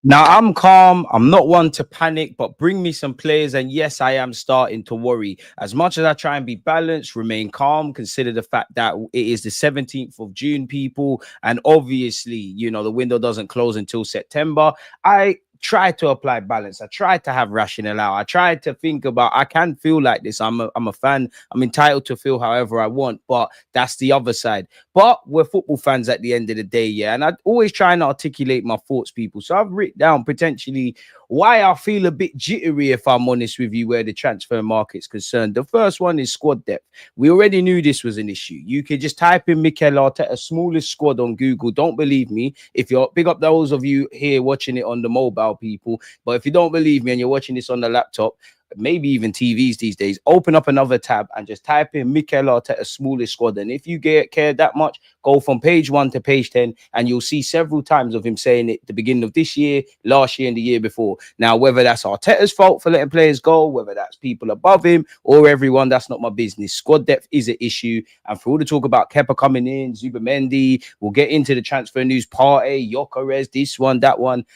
Now, I'm calm. I'm not one to panic, but bring me some players. And yes, I am starting to worry. As much as I try and be balanced, remain calm, consider the fact that it is the 17th of June, people. And obviously, the window doesn't close until September. I try to apply balance. I try to have rationale. I try to think about, I can feel like this. I'm a fan. I'm entitled to feel however I want, but that's the other side. But we're football fans at the end of the day, yeah. And I always try and articulate my thoughts, people. So I've written down potentially why I feel a bit jittery, if I'm honest with you, where the transfer market's concerned. The first one is squad depth. We already knew this was an issue. You could just type in Mikel Arteta smallest squad on Google. Don't believe me. If you're big up those of you here watching it on the mobile, people. But if you don't believe me and you're watching this on the laptop, maybe even TVs these days, open up another tab and just type in Mikel Arteta's smallest squad. And if you care that much, go from page 1 to page 10, and you'll see several times of him saying it at the beginning of this year, last year, and the year before. Now, whether that's Arteta's fault for letting players go, whether that's people above him or everyone, that's not my business. Squad depth is an issue. And for all the talk about Kepa coming in, Zubimendi, we'll get into the transfer news, Partey, Gyokeres, this one, that one.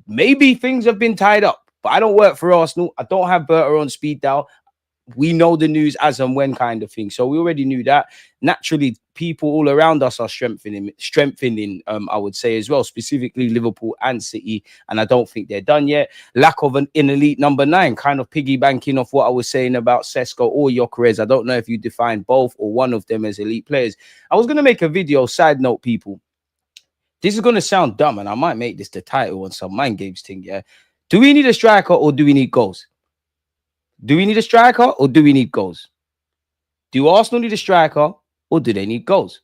Maybe things have been tied up. But I don't work for Arsenal. I don't have Berta on speed dial. We know the news as and when kind of thing. So we already knew that. Naturally, people all around us are strengthening, I would say as well, specifically Liverpool and City. And I don't think they're done yet. Lack of an elite number 9, kind of piggybanking off what I was saying about Cesco or Gyokeres. I don't know if you define both or one of them as elite players. I was going to make a video, side note, people. This is going to sound dumb, and I might make this the title on some mind games thing, yeah? Do we need a striker or do we need goals? Do we need a striker or do we need goals? Do Arsenal need a striker or do they need goals?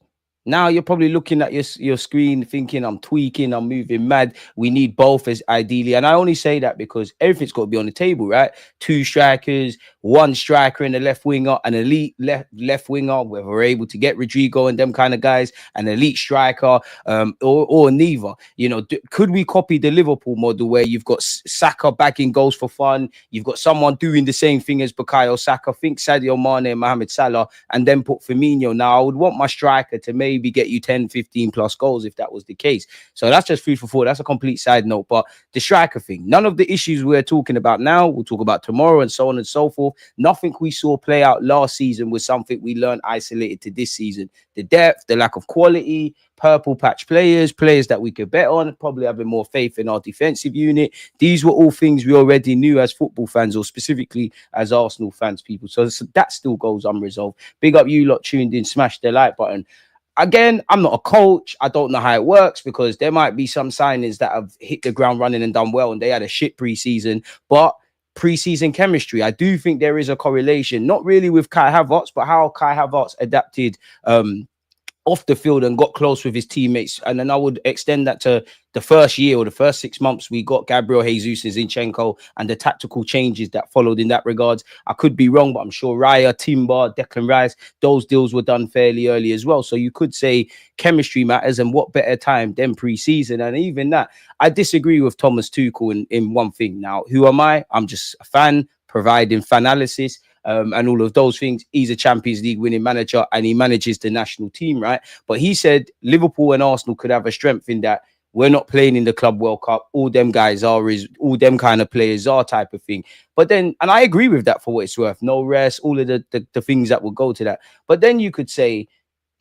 Now you're probably looking at your screen thinking, I'm tweaking, I'm moving mad. We need both as ideally. And I only say that because everything's got to be on the table, right? 2 strikers, 1 striker in the left winger, an elite left winger, where we're able to get Rodrygo and them kind of guys, an elite striker, or neither. Could we copy the Liverpool model where you've got Saka bagging goals for fun? You've got someone doing the same thing as Bukayo Saka. Think Sadio Mane and Mohamed Salah, and then put Firmino. Now, I would want my striker to maybe get you 10, 15 plus goals if that was the case. So that's just food for thought. That's a complete side note. But the striker thing, none of the issues we're talking about now, we'll talk about tomorrow and so on and so forth. Nothing we saw play out last season was something we learned isolated to this season. The depth, the lack of quality, purple patch players that we could bet on, probably having more faith in our defensive unit. These were all things we already knew as football fans, or specifically as Arsenal fans, people. So that still goes unresolved. Big up you lot tuned in, smash the like button. Again, I'm not a coach. I don't know how it works because there might be some signings that have hit the ground running and done well and they had a shit preseason. But preseason chemistry, I do think there is a correlation, not really with Kai Havertz, but how Kai Havertz adapted off the field and got close with his teammates. And then I would extend that to the first year or the first 6 months we got Gabriel Jesus and Zinchenko and the tactical changes that followed in that regards. I could be wrong, but I'm sure Raya, Timber, Declan Rice, those deals were done fairly early as well. So you could say chemistry matters, and what better time than pre-season. And even that, I disagree with Thomas Tuchel in one thing. Now, who am I? I'm just a fan providing fanalysis. And all of those things. He's a Champions League winning manager and he manages the national team, right? But he said Liverpool and Arsenal could have a strength in that we're not playing in the Club World Cup. All them guys are, all them kind of players are type of thing. But then, and I agree with that for what it's worth. No rest, all of the things that will go to that. But then you could say,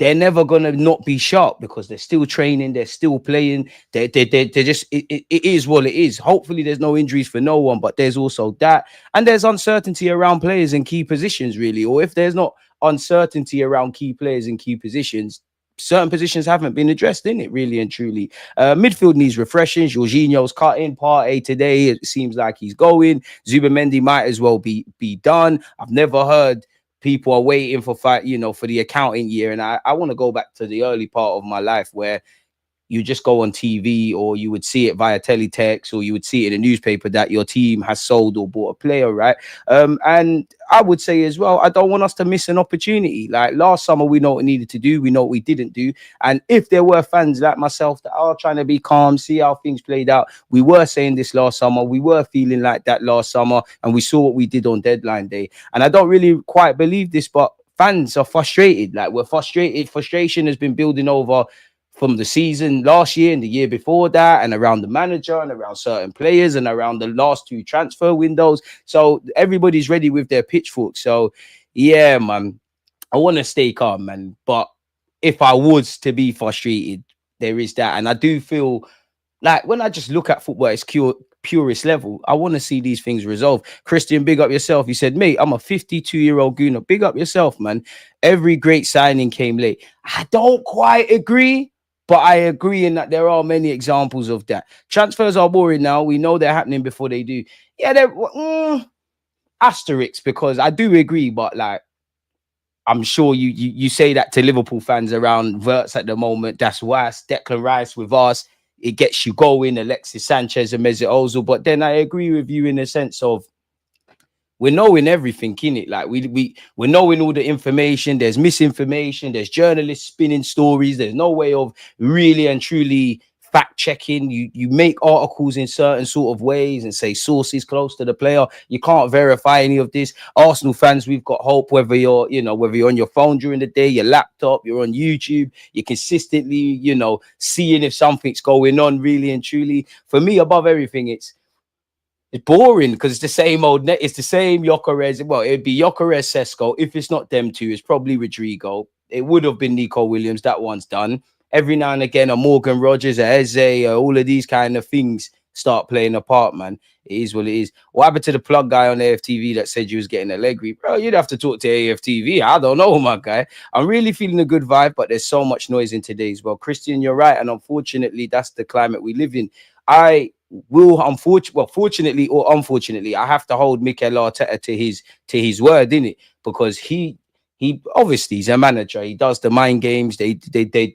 they're never going to not be sharp because they're still training. They're still playing. They're just, it is what it is. Hopefully there's no injuries for no one, but there's also that. And there's uncertainty around players in key positions, really. Or if there's not uncertainty around key players in key positions, certain positions haven't been addressed in it, really and truly. Midfield needs refreshing. Jorginho's cutting. Partey today, it seems like he's going. Zubimendi might as well be done. I've never heard people are waiting for for the accounting year. And I want to go back to the early part of my life where you just go on TV or you would see it via teletext or you would see it in a newspaper that your team has sold or bought a player, right? And I would say as well, I don't want us to miss an opportunity. Like last summer, we know what we needed to do. We know what we didn't do. And if there were fans like myself that are trying to be calm, see how things played out, we were saying this last summer. We were feeling like that last summer and we saw what we did on deadline day. And I don't really quite believe this, but fans are frustrated. Like we're frustrated. Frustration has been building over from the season last year and the year before that, and around the manager and around certain players and around the last 2 transfer windows. So everybody's ready with their pitchfork. So yeah, man, I want to stay calm, man. But if I was to be frustrated, there is that. And I do feel like when I just look at football, it's purest level. I want to see these things resolved. Christian, big up yourself. He said, mate, I'm a 52-year-old Gooner. Big up yourself, man. Every great signing came late. I don't quite agree, but I agree in that there are many examples of that. Transfers are boring now. We know they're happening before they do. Yeah, they're asterisks, because I do agree, but like, I'm sure you say that to Liverpool fans around Verts at the moment. That's why Declan Rice with us, it gets you going. Alexis Sanchez and Mesut Ozil. But then I agree with you in the sense of we're knowing everything, innit? Like we're knowing all the information. There's misinformation. There's journalists spinning stories. There's no way of really and truly fact checking. You make articles in certain sort of ways and say sources close to the player. You can't verify any of this. Arsenal fans, we've got hope, whether you're on your phone during the day, your laptop, you're on YouTube, you're consistently, seeing if something's going on really and truly. For me, above everything, it's boring because it's the same old net. It's the same Gyokeres. Well, it'd be Gyokeres, Cesco. If it's not them two, it's probably Rodrygo. It would have been Nico Williams. That one's done. Every now and again, a Morgan Rogers, a Eze, all of these kind of things start playing a part, man. It is what it is. What happened to the plug guy on AFTV that said you was getting Allegri? Bro, you'd have to talk to AFTV. I don't know, my guy. I'm really feeling a good vibe, but there's so much noise in today's world. Christian, you're right. And unfortunately, that's the climate we live in. I will, fortunately or unfortunately, I have to hold Mikel Arteta to his word, innit? Because he obviously he's a manager. He does the mind games. They're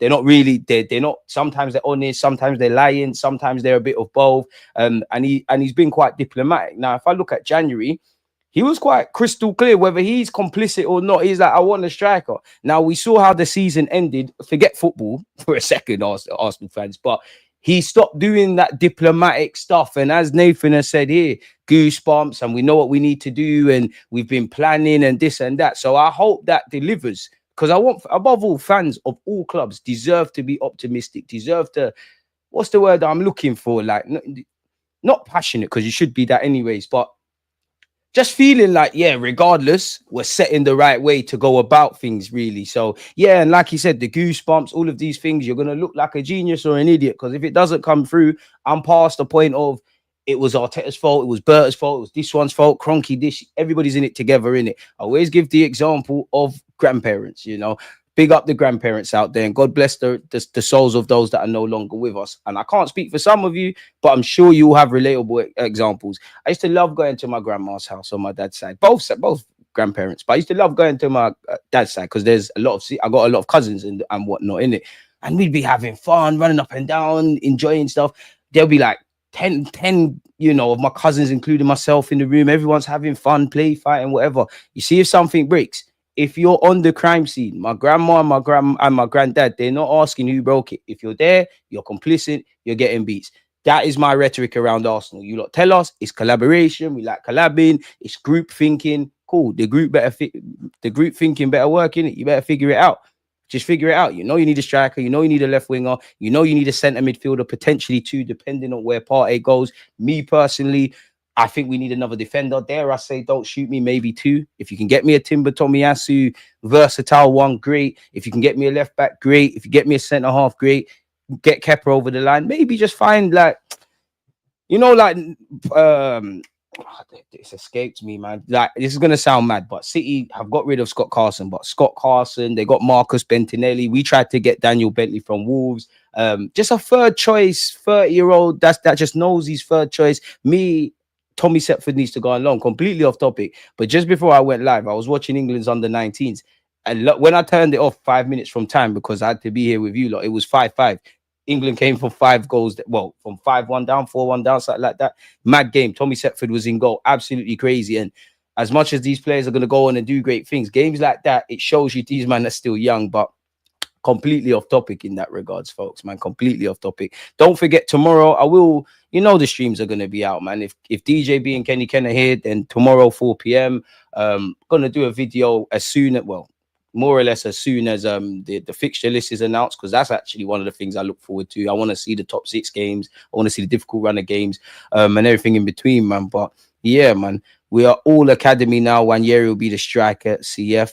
not really, they're not, sometimes they're honest, sometimes they're lying, sometimes they're a bit of both. And he's been quite diplomatic. Now, if I look at January, he was quite crystal clear whether he's complicit or not. He's like, I want a striker. Now, we saw how the season ended. Forget football for a second, Arsenal fans, but he stopped doing that diplomatic stuff. And as Nathan has said here, goosebumps, and we know what we need to do, and we've been planning and this and that. So I hope that delivers, because I want, above all, fans of all clubs deserve to be optimistic, deserve to, what's the word I'm looking for? Like, not passionate, because you should be that anyways, but just feeling like, yeah, regardless, we're set in the right way to go about things, really. So, yeah, and like you said, the goosebumps, all of these things, you're going to look like a genius or an idiot, because if it doesn't come through, I'm past the point of it was Arteta's fault, it was Berta's fault, it was this one's fault, Kroenke, this, everybody's in it together, innit? I always give the example of grandparents, Big up the grandparents out there, and God bless the souls of those that are no longer with us. And I can't speak for some of you, but I'm sure you will have relatable examples. I used to love going to my grandma's house on my dad's side, both grandparents. But I used to love going to my dad's side because there's I got a lot of cousins and whatnot in it, and we'd be having fun, running up and down, enjoying stuff. There'll be like 10, of my cousins, including myself, in the room. Everyone's having fun, play, fighting, whatever. You see if something breaks. If you're on the crime scene, my grandma and my granddad, they're not asking who broke it. If you're there, you're complicit, you're getting beats. That is my rhetoric around Arsenal. You lot tell us it's collaboration. We like collabing. It's group thinking. Cool. The group thinking better work, innit? You better figure it out. Just figure it out. You need a striker. You need a left winger. You need a centre midfielder, potentially 2, depending on where Partey goes. Me personally, I think we need another defender. Dare I say, don't shoot me, maybe 2. If you can get me a Timber Tomiyasu, versatile one, great. If you can get me a left back, great. If you get me a centre half, great. Get Kepa over the line. Maybe just find it's escaped me, man. Like, this is gonna sound mad, but City have got rid of Scott Carson, they got Marcus Bentinelli. We tried to get Daniel Bentley from Wolves. Just a third choice, 30-year-old that just knows his third choice. Tommy Setford needs to go on loan. Completely off topic. But just before I went live, I was watching England's under-19s. And look, when I turned it off 5 minutes from time, because I had to be here with you lot, it was 5-5. England came from 5 goals. From 5-1 down, 4-1 down, something like that. Mad game. Tommy Setford was in goal. Absolutely crazy. And as much as these players are going to go on and do great things, games like that, it shows you these men are still young, but completely off topic in that regards, folks, man. Completely off topic. Don't forget, tomorrow I will, the streams are going to be out, man. If DJB and Kenny Ken are here, then tomorrow 4 p.m. Gonna do a video as soon as, more or less as soon as the fixture list is announced, because that's actually one of the things I look forward to. I want to see the top 6 games. I want to see the difficult run of games, and everything in between, man. But yeah, man, we are all academy now. Wanyeri will be the striker at CF.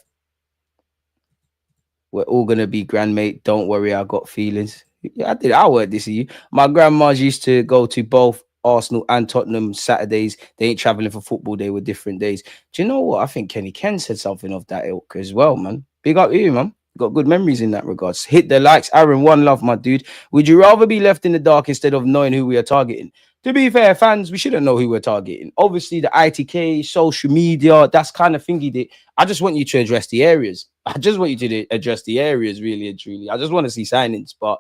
We're all gonna be grandmate. Don't worry, I got feelings. Yeah, I did. I worked this you. My grandmas used to go to both Arsenal and Tottenham Saturdays. They ain't traveling for football. They were different days. Do you know what? I think Kenny Ken said something of that ilk as well, man. Big up you, man. Got good memories in that regards. Hit the likes. Aaron, one love, my dude. Would you rather be left in the dark instead of knowing who we are targeting? To be fair, fans, we shouldn't know who we're targeting. Obviously, the ITK, social media, that's kind of thingy. I just want you to address the areas. I just want you to address the areas, really and truly. I just want to see signings. But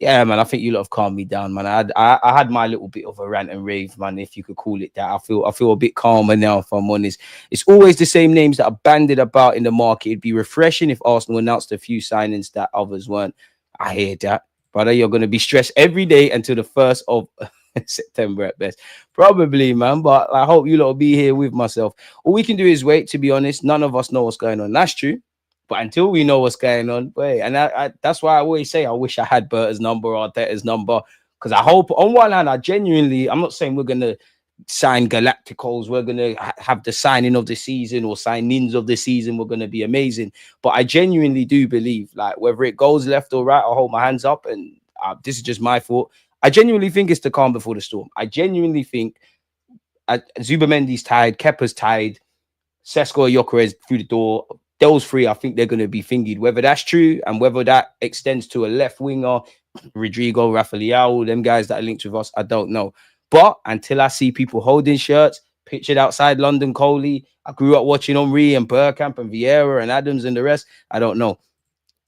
yeah, man, I think you lot have calmed me down, man. I had my little bit of a rant and rave, man, if you could call it that. I feel a bit calmer now, if I'm honest. It's always the same names that are banded about in the market. It'd be refreshing if Arsenal announced a few signings that others weren't. I hear that. Brother, you're going to be stressed every day until the 1st of September at best. Probably, man, but I hope you lot will be here with myself. All we can do is wait, to be honest. None of us know what's going on. That's true. But until we know what's going on, wait. And that's why I always say I wish I had Berta's number or Arteta's number. Because I hope, on one hand, I'm not saying we're going to sign Galacticos, we're going to have the signing of the season or signings of the season, we're going to be amazing. But I genuinely do believe, like, whether it goes left or right, I'll hold my hands up. And this is just my thought. I genuinely think it's the calm before the storm. I genuinely think Zubamendi's tied, Kepa's tied, Cesco or Gyokeres through the door. Those 3, I think they're going to be fingied. Whether that's true and whether that extends to a left winger, Rodrygo, Rafael, them guys that are linked with us, I don't know. But until I see people holding shirts, pictured outside London Coley, I grew up watching Henry and Bergkamp and Vieira and Adams and the rest, I don't know.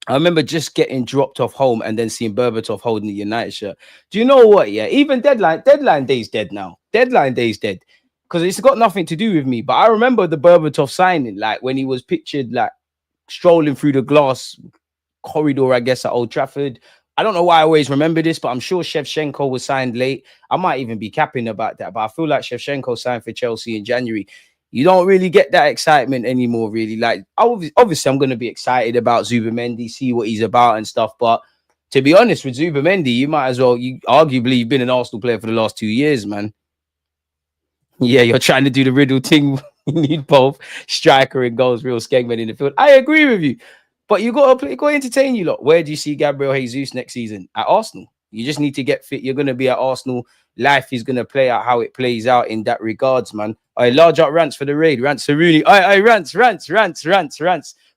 I remember just getting dropped off home and then seeing Berbatov holding the United shirt. Do you know what? Yeah, even deadline day's dead now. Deadline day's dead because it's got nothing to do with me. But I remember the Berbatov signing, like when he was pictured like strolling through the glass corridor, I guess, at Old Trafford. I don't know why I always remember this, but I'm sure Shevchenko was signed late. I might even be capping about that, but I feel like Shevchenko signed for Chelsea in January. You don't really get that excitement anymore, really. Like, obviously, I'm going to be excited about Zubamendi, see what he's about and stuff. But to be honest, with Zubamendi, you might as well, arguably, you've been an Arsenal player for the last 2 years, man. Yeah, you're trying to do the riddle thing. You need both striker and goals, real skegman in the field. I agree with you. But you got to entertain you lot. Where do you see Gabriel Jesus next season? At Arsenal. You just need to get fit. You're going to be at Arsenal. Life is going to play out how it plays out in that regards, man. I large out rants for the raid. Rants Rooney. Rants.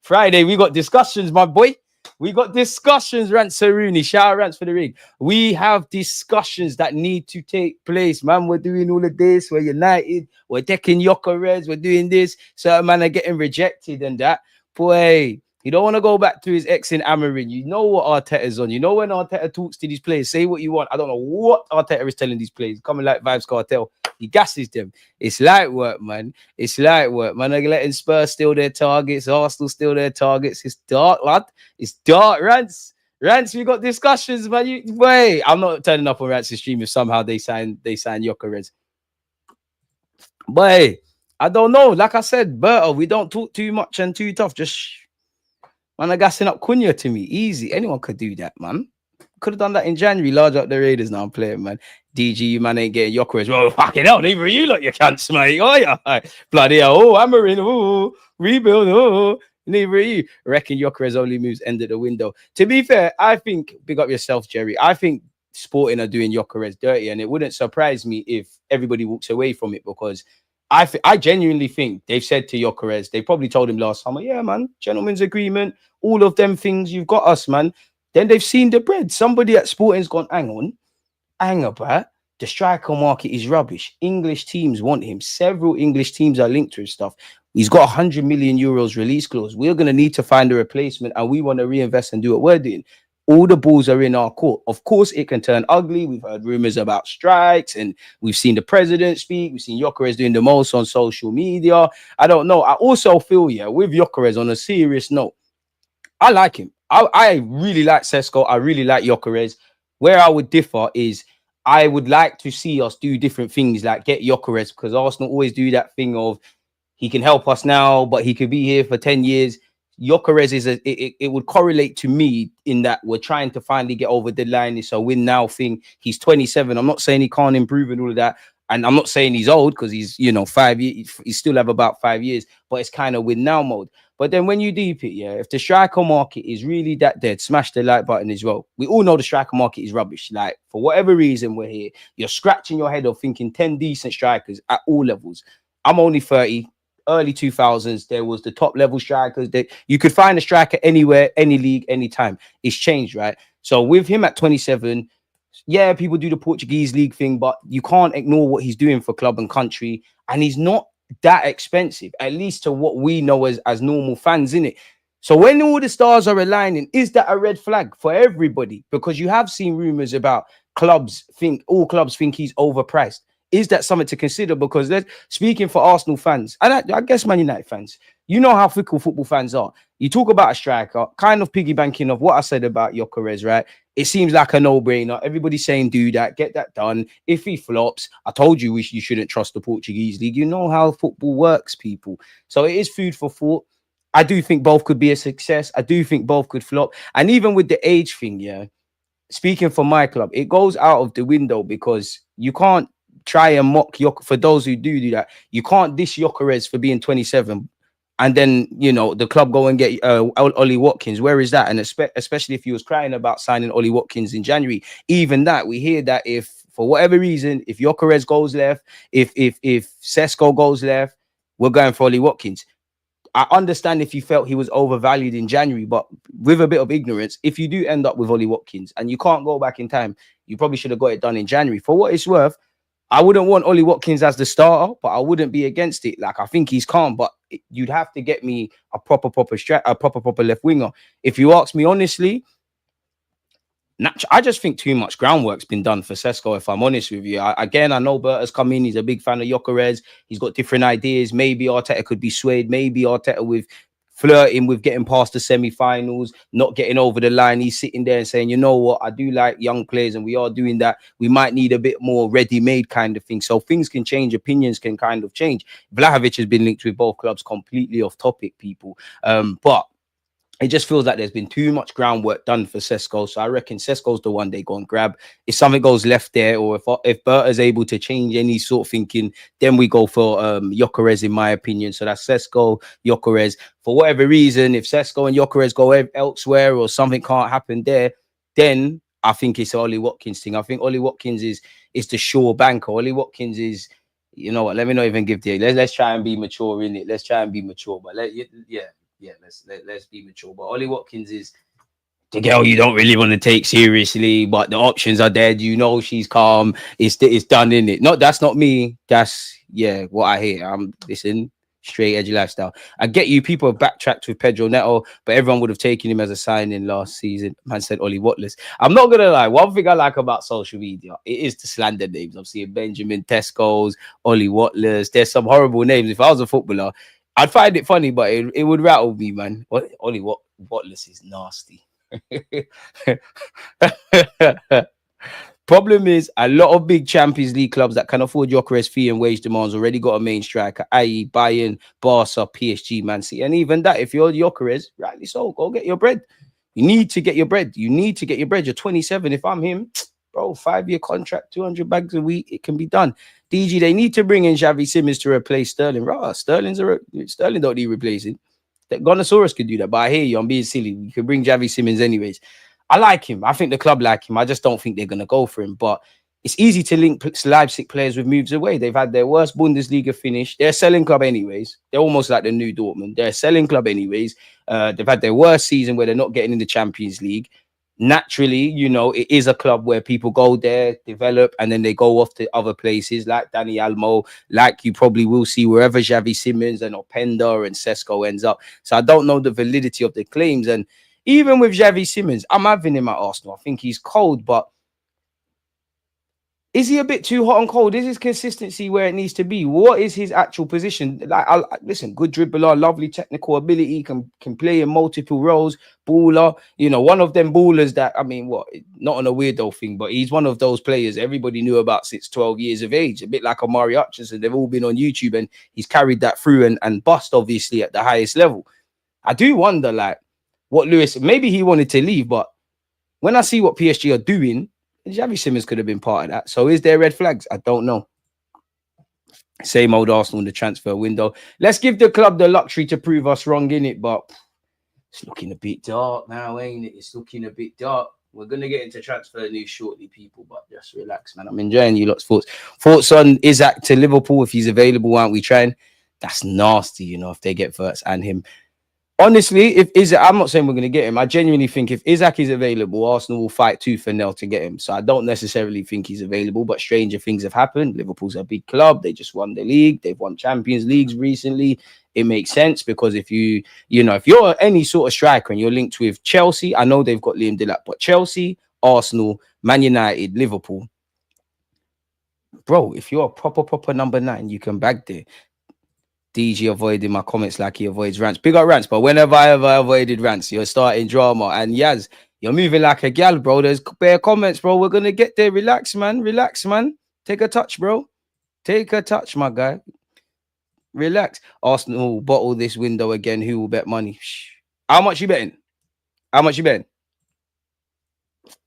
Friday, we got discussions, my boy. We got discussions, Rants Rooney. Shout out rants for the raid. We have discussions that need to take place, man. We're doing all of this. We're united. We're decking Gyokeres. We're doing this. Certain man are getting rejected and that. Boy, you don't want to go back to his ex in Amarin. You know what Arteta's on. You know when Arteta talks to these players, say what you want. I don't know what Arteta is telling these players. Coming like Vibes Cartel. He gasses them. It's light work, man. It's light work, man. They're letting Spurs steal their targets. Arsenal steal their targets. It's dark, lad. It's dark. Rants, we got discussions, man. Wait, I'm not turning up on Rants' stream if somehow they sign Gyokeres. But I don't know. Like I said, Berto, we don't talk too much and too tough. Just man, are gassing up Cunha to me. Easy. Anyone could do that, man. Could have done that in January. Large up the Raiders now. I'm playing, man. DG, you man ain't getting Gyokeres. Well, fucking hell, neither you lot, you cunts, mate. Oh, yeah. Bloody hell. Oh, Amarin. Oh, rebuild. Oh, neither you. Reckon Gyokeres only moves end of the window. To be fair, I think, big up yourself, Jerry. I think Sporting are doing Gyokeres dirty, and it wouldn't surprise me if everybody walks away from it because I genuinely think they've said to Gyokeres, they probably told him last summer, yeah, man, gentleman's agreement, all of them things, you've got us, man. Then they've seen the bread. Somebody at Sporting's gone, hang about. The striker market is rubbish. English teams want him. Several English teams are linked to his stuff. He's got 100 million euros release clause. We're going to need to find a replacement and we want to reinvest and do what we're doing. All the balls are in our court. Of course, it can turn ugly. We've heard rumors about strikes and we've seen the president speak. We've seen Gyokeres doing the most on social media. I don't know. I also feel, with Gyokeres on a serious note, I like him. I really like Cesco. I really like Gyokeres. Where I would differ is I would like to see us do different things like get Gyokeres because Arsenal always do that thing of he can help us now, but he could be here for 10 years. Gyokeres is it would correlate to me in that we're trying to finally get over the line. It's a win now thing. He's 27. I'm not saying he can't improve and all of that. And I'm not saying he's old because he's, 5 years, he still have about 5 years, but it's kind of win now mode. But then when you deep it, yeah, if the striker market is really that dead, smash the like button as well. We all know the striker market is rubbish. Like, for whatever reason we're here, you're scratching your head off thinking 10 decent strikers at all levels. I'm only 30. Early 2000s, there was the top level strikers that you could find a striker anywhere, any league, anytime. It's changed, right? So with him at 27, yeah, people do the Portuguese league thing, but you can't ignore what he's doing for club and country. And he's not that expensive, at least to what we know as normal fans, in it. So when all the stars are aligning, is that a red flag for everybody? Because you have seen rumors about all clubs think he's overpriced. Is that something to consider? Because speaking for Arsenal fans, and I guess Man United fans, you know how fickle football fans are. You talk about a striker, kind of piggybanking of what I said about Gyokeres, right? It seems like a no-brainer. Everybody's saying do that, get that done. If he flops, I told you you shouldn't trust the Portuguese league. You know how football works, people. So it is food for thought. I do think both could be a success. I do think both could flop. And even with the age thing, yeah, speaking for my club, it goes out of the window because you can't try and mock for those who do that. You can't dish Gyokeres for being 27 and then, the club go and get Ollie Watkins. Where is that? And especially if he was crying about signing Ollie Watkins in January, even that, we hear that if for whatever reason, if Gyokeres goes left, if Cesco goes left, we're going for Ollie Watkins. I understand if you felt he was overvalued in January, but with a bit of ignorance, if you do end up with Ollie Watkins and you can't go back in time, you probably should have got it done in January. For what it's worth, I wouldn't want Ollie Watkins as the starter, but I wouldn't be against it. Like, I think he's calm, but you'd have to get me a proper left winger. If you ask me honestly, I just think too much groundwork's been done for Cesco, if I'm honest with you. I know Berta's come in. He's a big fan of Gyokeres. He's got different ideas. Maybe Arteta could be swayed. Maybe Arteta with flirting with getting past the semi-finals, not getting over the line. He's sitting there and saying, you know what, I do like young players and we are doing that. We might need a bit more ready-made kind of thing. So things can change. Opinions can kind of change. Vlahovic has been linked with both clubs, completely off topic, people. But it just feels like there's been too much groundwork done for Cesco. So I reckon Cesco's the one they go and grab. If something goes left there, or if Berta's able to change any sort of thinking, then we go for Gyokeres, in my opinion. So that's Cesco, Gyokeres. For whatever reason, if Cesco and Gyokeres go elsewhere or something can't happen there, then I think it's Ollie Watkins thing. I think Ollie Watkins is the sure banker. Ollie Watkins is, you know what, let me not even give the... Let's try and be mature in it. Let's try and be mature. But let's be mature. But Ollie Watkins is the girl you don't really want to take seriously, but the options are dead. You know she's calm. It's done, in it. That's not me. That's what I hear. I'm listen, straight edge lifestyle. I get you. People have backtracked with Pedro Neto, but everyone would have taken him as a signing last season. Man said Ollie Watkins. I'm not gonna lie. One thing I like about social media, it is the slander names. I'm seeing Benjamin Tesco's, Ollie Watkins. There's some horrible names. If I was a footballer, I'd find it funny, but it would rattle me, man. Ollie Watkins is nasty. Problem is, a lot of big Champions League clubs that can afford Gyokeres' fee and wage demands already got a main striker, i.e. Bayern, Barca, PSG, Man City. And even that, if you're Gyokeres, rightly so, go get your bread. You need to get your bread. You're 27. If I'm him, bro, 5-year contract, 200 bags a week, it can be done. DG, they need to bring in Xavi Simons to replace Sterling. Sterling don't need replacing. The Gonosaurus could do that, but I hear you, I'm being silly. You can bring Xavi Simons anyways. I like him. I think the club like him. I just don't think they're going to go for him. But it's easy to link Leipzig players with moves away. They've had their worst Bundesliga finish. They're a selling club anyways. They're almost like the new Dortmund. They're a selling club anyways. They've had their worst season where they're not getting in the Champions League. Naturally, it is a club where people go there, develop, and then they go off to other places like Dani Almo, like you probably will see wherever Xavi Simons and Openda and Cesco ends up. So I don't know the validity of the claims. And even with Xavi Simons, I'm having him at Arsenal. I think he's cold, but is he a bit too hot and cold? Is his consistency where it needs to be? What is his actual position? Like, listen, good dribbler, lovely technical ability, can play in multiple roles, baller. One of them ballers that, not on a weirdo thing, but he's one of those players everybody knew about since 12 years of age, a bit like Omari Hutchinson. They've all been on YouTube and he's carried that through and bust, obviously, at the highest level. I do wonder, like, what Lewis, maybe he wanted to leave, but when I see what PSG are doing, Xavi Simons could have been part of that. So is there red flags? I don't know. Same old Arsenal in the transfer window. Let's give the club the luxury to prove us wrong in it, but it's looking a bit dark now, ain't it? It's looking a bit dark. We're going to get into transfer news shortly, people, but just relax, man. I'm enjoying you lot's thoughts. Thoughts on Isaac to Liverpool, if he's available, aren't we trying? That's nasty, you know, if they get Verts and him. Honestly, if Isaac, I'm not saying we're going to get him. I genuinely think if Isaac is available, Arsenal will fight tooth and nail to get him. So I don't necessarily think he's available, but stranger things have happened. Liverpool's a big club. They just won the league. They've won Champions Leagues recently. It makes sense because if if you're any sort of striker and you're linked with Chelsea, I know they've got Liam Delap, but Chelsea, Arsenal, Man United, Liverpool, bro, if you're a proper number 9, you can bag there. DG avoiding my comments like he avoids rants. Big up rants, but whenever I ever avoided rants, you're starting drama. And Yaz, you're moving like a gal, bro. There's bare comments, bro. We're going to get there. Relax, man. Relax, man. Take a touch, bro. Take a touch, my guy. Relax. Arsenal will bottle this window again. Who will bet money? Shh. How much you betting? How much you betting?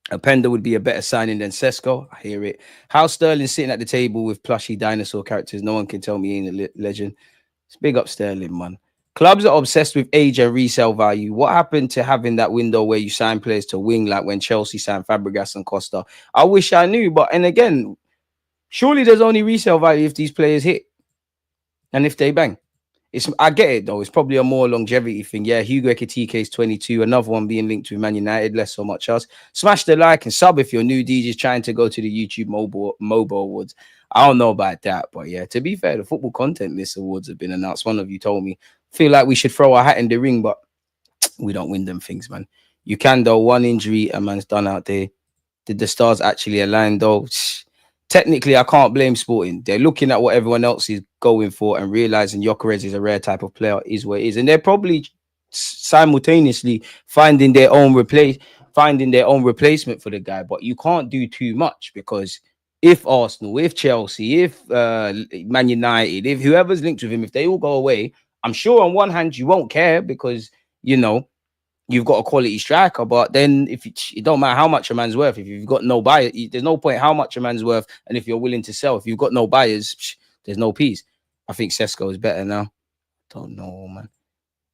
Openda would be a better signing than Cesco. I hear it. How Sterling sitting at the table with plushy dinosaur characters. No one can tell me he ain't a legend. It's big up Sterling, man. Clubs are obsessed with age and resale value. What happened to having that window where you sign players to wing, like when Chelsea signed Fabregas and Costa? I wish I knew, but and again, surely there's only resale value if these players hit and if they bang. I get it though. It's probably a more longevity thing. Yeah, Hugo Ekitike is 22. Another one being linked with Man United. Less so much us. Smash the like and sub if you're new. DJs trying to go to the YouTube mobile awards. I don't know about that, but yeah. To be fair, the football content list awards have been announced. One of you told me. Feel like we should throw our hat in the ring, but we don't win them things, man. You can though. One injury, a man's done out there. Did the stars actually align though? Technically, I can't blame Sporting. They're looking at what everyone else is going for and realizing Gyokeres is a rare type of player, is what it is. And they're probably simultaneously finding their own replacement for the guy. But you can't do too much because if Arsenal, if Chelsea, if Man United, if whoever's linked with him, if they all go away, I'm sure on one hand you won't care because, you've got a quality striker, but then if it don't matter how much a man's worth, if you've got no buyer, there's no point how much a man's worth, and if you're willing to sell, if you've got no buyers, there's no peace. I think Cesco is better now. Don't know, man.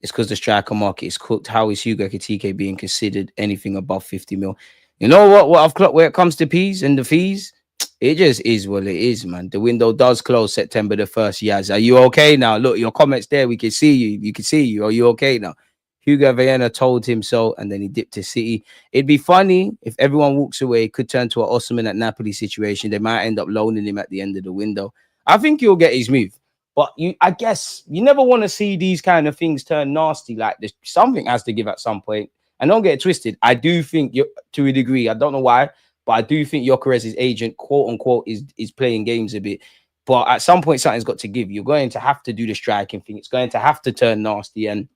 It's because the striker market is cooked. How is Hugo Ekitike being considered anything above 50 mil? You know what I've clocked where it comes to P's and the fees? It just is what it is, man. The window does close September the 1st. Yaz, are you okay now? Look, your comments there. We can see you. You can see you. Are you okay now? Hugo Vienna told him so, and then he dipped to City. It'd be funny if everyone walks away. It could turn to an Osman at Napoli situation. They might end up loaning him at the end of the window. I think he'll get his move. But I guess you never want to see these kind of things turn nasty like this. Something has to give at some point. And don't get it twisted. I do think, to a degree, I don't know why, but I do think Gyokeres' agent, quote unquote, is playing games a bit. But at some point, something's got to give. You're going to have to do the striking thing. It's going to have to turn nasty. And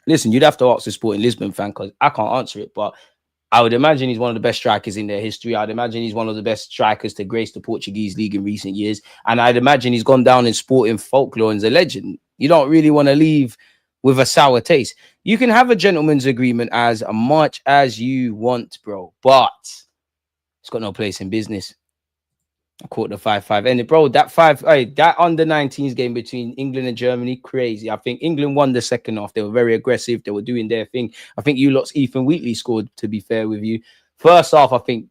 listen, you'd have to ask the Sporting Lisbon fan because I can't answer it. But I would imagine he's one of the best strikers in their history. I'd imagine he's one of the best strikers to grace the Portuguese league in recent years. And I'd imagine he's gone down in sporting folklore and is a legend. You don't really want to leave with a sour taste. You can have a gentleman's agreement as much as you want, bro. But it's got no place in business. I caught the 5-5. And bro, that under-19s game between England and Germany, crazy. I think England won the second half. They were very aggressive. They were doing their thing. I think you lot's Ethan Wheatley scored, to be fair with you. First half, I think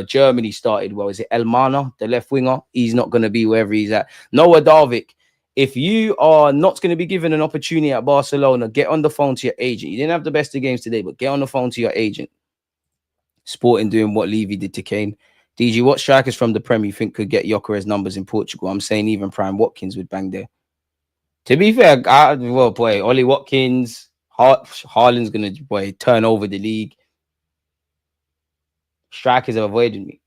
Germany started well. Is it Elmana, the left winger? He's not going to be wherever he's at. Noah Darvik, if you are not going to be given an opportunity at Barcelona, get on the phone to your agent. You didn't have the best of games today, but get on the phone to your agent. Sporting doing what Levy did to Kane. DG, what strikers from the Prem you think could get Gyokeres numbers in Portugal? I'm saying even Prime Watkins would bang there. To be fair, Ollie Watkins, Haaland's going to turn over the league. Strikers have avoided me.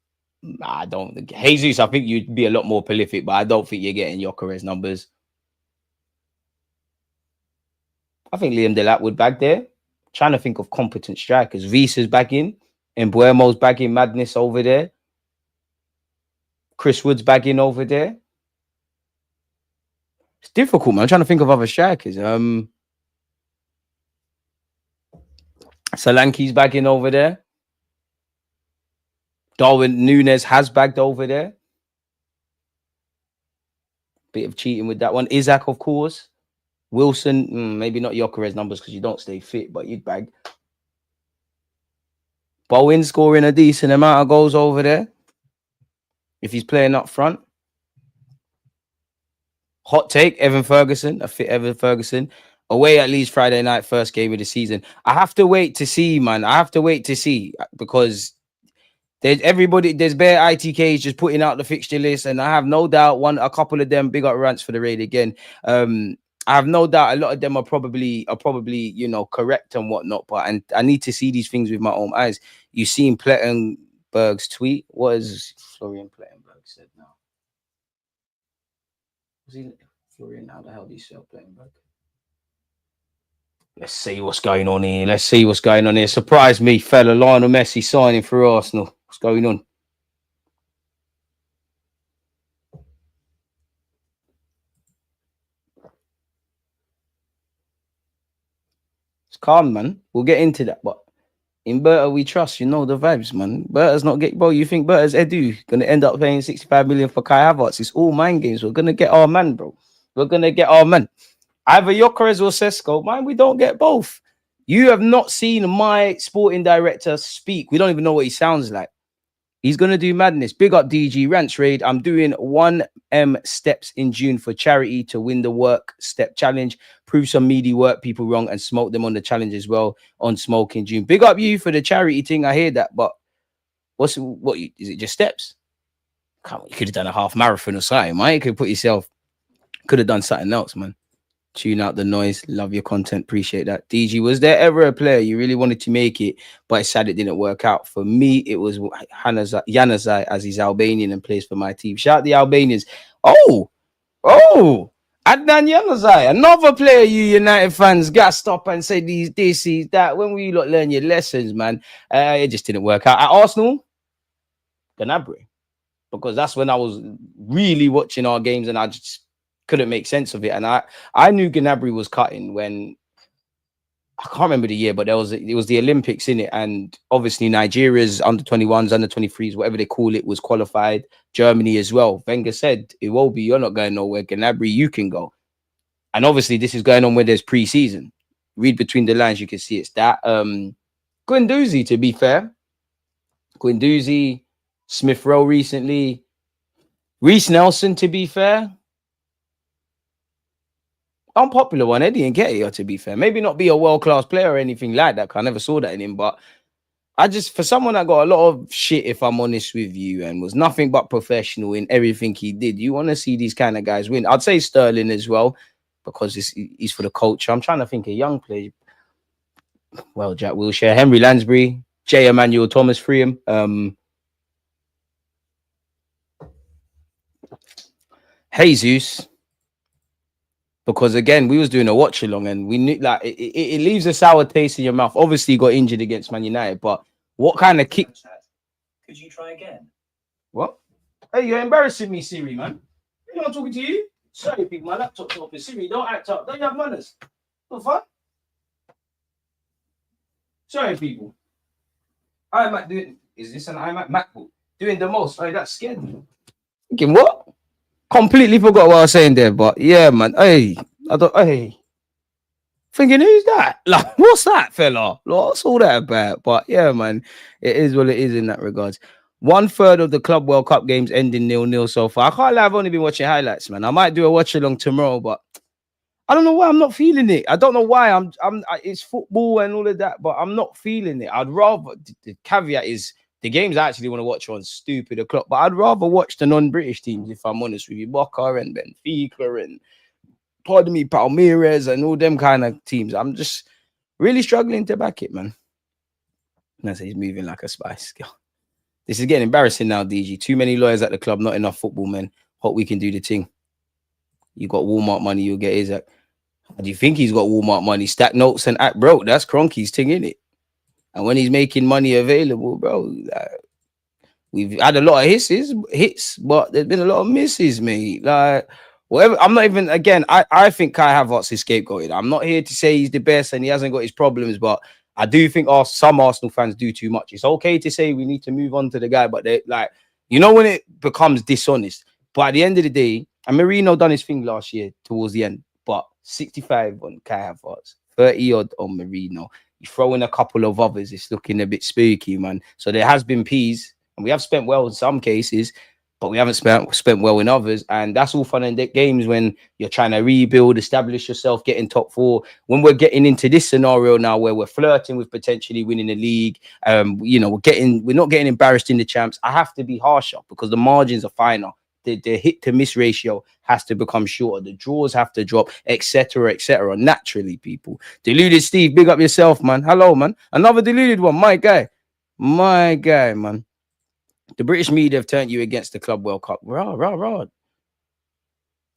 I don't think. Jesus, I think you'd be a lot more prolific, but I don't think you're getting Gyokeres numbers. I think Liam Delap would bag there. Trying to think of competent strikers. Visa's bagging. Mbuemo's bagging madness over there. Chris Wood's bagging over there. It's difficult, man. I'm trying to think of other strikers. Solanke's bagging over there. Darwin Núñez has bagged over there. Bit of cheating with that one. Isaac, of course. Wilson, maybe not Gyokeres numbers because you don't stay fit, but you'd bag. Bowen scoring a decent amount of goals over there. If he's playing up front. Hot take, Evan Ferguson, a fit Evan Ferguson. Away at least Friday night, first game of the season. I have to wait to see, man. I have to wait to see because there's bare ITKs just putting out the fixture list, and I have no doubt a couple of them big up rants for the raid again. I have no doubt a lot of them are probably correct and whatnot, but I need to see these things with my own eyes. You seen Plettenberg's tweet? What has Florian Plettenberg said now? Was he Florian? How the hell do you spell Plettenberg? Let's see what's going on here. Surprise me, fella. Lionel Messi signing for Arsenal. What's going on? It's calm, man. We'll get into that, but in Berta we trust. You know the vibes, man. Berta's not getting... Bro, you think Berta's Edu going to end up paying 65 million for Kai Havertz? It's all mind games. We're going to get our man, bro. We're going to get our man. Either Gyokeres or Cesco. Man, we don't get both. You have not seen my sporting director speak. We don't even know what he sounds like. He's going to do madness. Big up DG Rants Raid. I'm doing 1M steps in June for charity to win the work step challenge. Prove some meaty work people wrong and smoke them on the challenge as well on smoke in June. Big up you for the charity thing. I hear that, but is it just steps? Come on, you could have done a half marathon or something, man. You could have done something else, man. Tune out the noise. Love your content. Appreciate that. DG, was there ever a player you really wanted to make it, but it's sad it didn't work out? For me, it was Januzaj, as he's Albanian and plays for my team. Shout out the Albanians. Oh, Adnan Januzaj, another player you United fans got to stop and say this, that. When will you lot learn your lessons, man? It just didn't work out. At Arsenal, Gnabry, because that's when I was really watching our games and I just couldn't make sense of it. And I knew Gnabry was cutting when, I can't remember the year, but it was the Olympics in it, and obviously Nigeria's under 21s, under 23s, whatever they call it, was qualified. Germany as well. Wenger said, Iwobi, you're not going nowhere. Gnabry, you can go. And obviously this is going on when there's pre-season. Read between the lines, you can see it's that. Guendouzi, to be fair. Guendouzi, Smith Rowe recently. Reece Nelson, to be fair. Unpopular one, Eddie Nketiah, to be fair. Maybe not be a world-class player or anything like that. I never saw that in him, but for someone that got a lot of shit, if I'm honest with you, and was nothing but professional in everything he did, you want to see these kind of guys win. I'd say Sterling as well, because he's for the culture. I'm trying to think of young players. Well, Jack Wilshere, Henry Lansbury, J. Emmanuel Thomas Freeham, Jesus. Because again, we was doing a watch along and we knew like it leaves a sour taste in your mouth. Obviously, he got injured against Man United, but what kind of kick? Could you try again? What? Hey, you're embarrassing me, Siri, man. You know I'm talking to you? Sorry, people, my laptop's open. Siri, don't act up. Don't you have manners? What the fuck? Sorry, people. iMac doing. Is this an iMac MacBook? Doing the most. Oh, that scared me. Thinking what? Completely forgot what I was saying there, but yeah, man. Hey, thinking who's that? Like, what's that, fella? What's all that about? But yeah, man, it is what it is in that regards. 1/3 of the Club World Cup games ending 0-0 so far. I can't lie, I've only been watching highlights, man. I might do a watch along tomorrow, but I don't know why I'm not feeling it. I don't know why it's football and all of that, but I'm not feeling it. I'd rather, the caveat is, the games I actually want to watch on stupid o'clock, but I'd rather watch the non-British teams, if I'm honest with you. Boca and Benfica and, pardon me, Palmeiras and all them kind of teams. I'm just really struggling to back it, man. And I say he's moving like a spice girl. This is getting embarrassing now, DG. Too many lawyers at the club, not enough football, man. Hope we can do the thing. You got Walmart money, you'll get Isaac. How do you think he's got Walmart money? Stack notes and act broke. That's Kroenke's thing, innit? And when he's making money available, bro, we've had a lot of hits, but there's been a lot of misses, mate. Like, whatever. I'm not even, again, I think Kai Havertz is scapegoated. I'm not here to say he's the best and he hasn't got his problems, but I do think some Arsenal fans do too much. It's okay to say we need to move on to the guy, but they like, when it becomes dishonest. But at the end of the day, and Marino done his thing last year towards the end, but 65 on Kai Havertz, 30 odd on Marino. You throw in a couple of others, it's looking a bit spooky, man. So there has been P's, and we have spent well in some cases, but we haven't spent well in others. And that's all fun and games when you're trying to rebuild, establish yourself, get in top 4. When we're getting into this scenario now where we're flirting with potentially winning the league, we're not getting embarrassed in the champs. I have to be harsher because the margins are finer. The hit to miss ratio has to become shorter. The draws have to drop, etc., etc. Naturally, people. Deluded Steve, big up yourself, man. Hello, man. Another deluded one. My guy, man. The British media have turned you against the Club World Cup. Rah.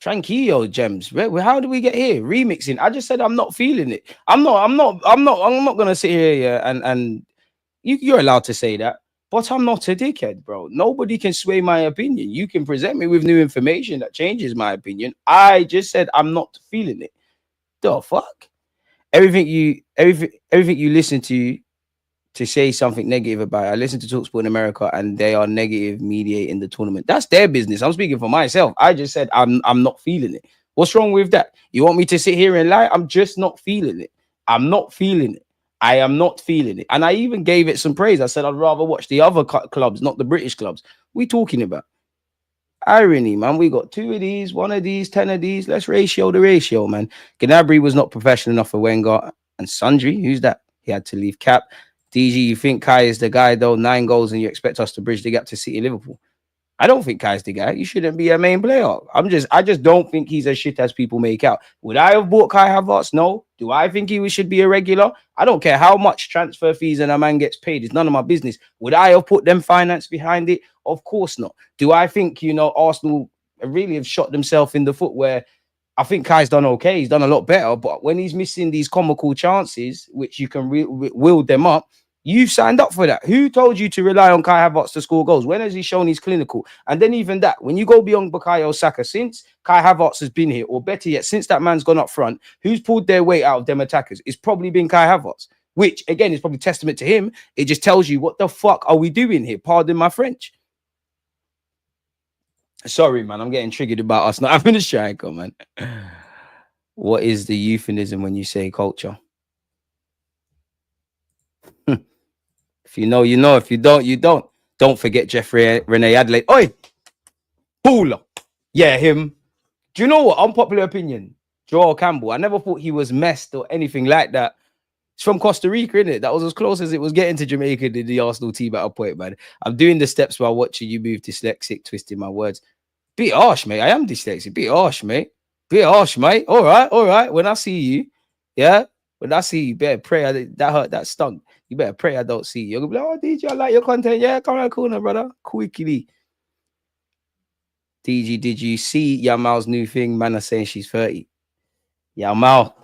Tranquillo, gems. How do we get here? Remixing. I just said I'm not feeling it. I'm not gonna sit here and you're allowed to say that. But I'm not a dickhead, bro. Nobody can sway my opinion. You can present me with new information that changes my opinion. I just said I'm not feeling it. The fuck? Everything you listen to say something negative about it. I listen to TalkSport in America and they are negative mediating the tournament. That's their business. I'm speaking for myself. I just said I'm not feeling it. What's wrong with that? You want me to sit here and lie? I'm just not feeling it. I'm not feeling it. I am not feeling it. And I even gave it some praise. I said I'd rather watch the other clubs, not the British clubs. We talking about irony, man. We got 2 of these, 1 of these, 10 of these. Let's ratio the ratio, man. Gnabry was not professional enough for Wenger. And Sundry, who's that? He had to leave cap. DG, you think Kai is the guy, though? 9 goals and you expect us to bridge the gap to City Liverpool? I don't think Kai's the guy. You shouldn't be a main player. I just don't think he's as shit as people make out. Would I have bought Kai Havertz? No. Do I think he should be a regular? I don't care how much transfer fees and a man gets paid. It's none of my business. Would I have put them finance behind it? Of course not. Do I think, Arsenal really have shot themselves in the foot where I think Kai's done okay. He's done a lot better. But when he's missing these comical chances, which you can wield them up, you've signed up for that. Who told you to rely on Kai Havertz to score goals? When has he shown he's clinical? And then even that, when you go beyond Bukayo Saka, since Kai Havertz has been here, or better yet, since that man's gone up front, who's pulled their weight out of them attackers? It's probably been Kai Havertz, which, again, is probably testament to him. It just tells you, what the fuck are we doing here? Pardon my French. Sorry, man. I'm getting triggered about us not having a striker, man. What is the euphemism when you say culture? If you know, you know. If you don't, you don't. Don't forget Jeffrey Renee Adelaide. Oi! Pooler. Yeah, him. Do you know what? Unpopular opinion. Joel Campbell. I never thought he was messed or anything like that. It's from Costa Rica, isn't it? That was as close as it was getting to Jamaica in the Arsenal team at a point, man. I'm doing the steps while watching you move dyslexic, twisting my words. Bit harsh, mate. I am dyslexic. Bit harsh, mate. Bit harsh, mate. All right. When I see you, yeah? When I see you, better pray. That hurt, that stung. You better pray I don't see you. You're going to be like, oh, DJ, I like your content. Yeah, come on, cool, brother. Quickly. DG, did you see Yamal's new thing? Man are saying she's 30. Yamal,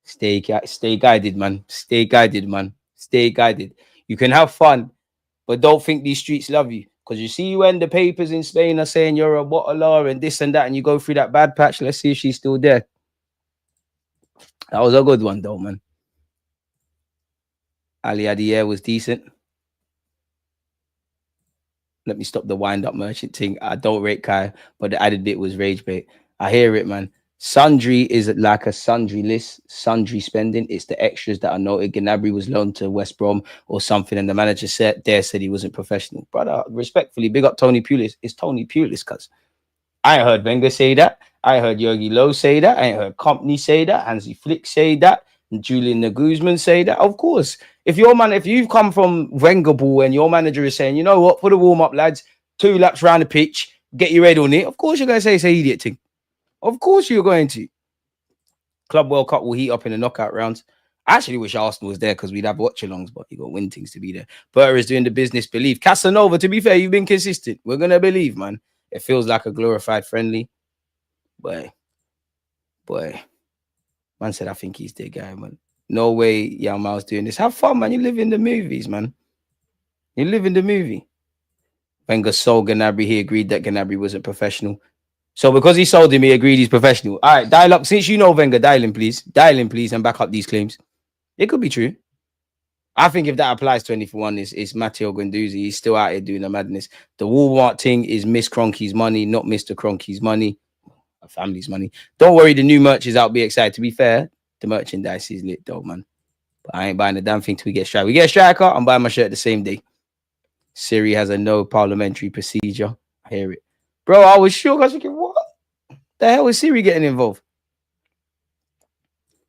stay guided, man. Stay guided, man. Stay guided. You can have fun, but don't think these streets love you. Because you see when the papers in Spain are saying you're a bottler and this and that, and you go through that bad patch. Let's see if she's still there. That was a good one, though, man. Ali Adier was decent. Let me stop the wind-up merchant thing. I don't rate Kai, but the added bit was rage bait. I hear it, man. Sundry is like a sundry list, sundry spending. It's the extras that are noted. Gnabry was loaned to West Brom or something, and the manager said he wasn't professional. Brother, respectfully, big up Tony Pulis. It's Tony Pulis, cuz. I ain't heard Wenger say that. I heard Jurgi Lowe say that. I ain't heard Company say that. Hansi Flick say that. And Julian Nagelsmann say that. Of course. If you've come from Wenger ball and your manager is saying, you know what, put a warm-up, lads, 2 laps around the pitch, get your head on it, of course you're going to say idiot thing. Of course you're going to. Club World Cup will heat up in the knockout rounds. I actually wish Arsenal was there because we'd have watch-alongs, but you got win things to be there. Burr is doing the business, believe. Casanova, to be fair, you've been consistent. We're going to believe, man. It feels like a glorified friendly. Boy. Man said, I think he's the guy, man. No way Yamal's doing this. Have fun, man. You live in the movies, man. You live in the movie. Wenger sold Gnabry. He agreed that Gnabry wasn't professional. So because he sold him, he agreed he's professional. All right, dial up. Since you know Wenger, dial in, please. Dial in, please, and back up these claims. It could be true. I think if that applies to anyone, it's Matteo Guendouzi. He's still out here doing the madness. The Walmart thing is Miss Cronky's money, not Mr. Cronky's money. My family's money. Don't worry, the new merch is out. Be excited. To be fair, the merchandise is lit though, man. But I ain't buying a damn thing till we get a striker. We get a striker, I'm buying my shirt the same day. Siri has a no parliamentary procedure. I hear it. Bro, I was shook. I was thinking, what the hell is Siri getting involved?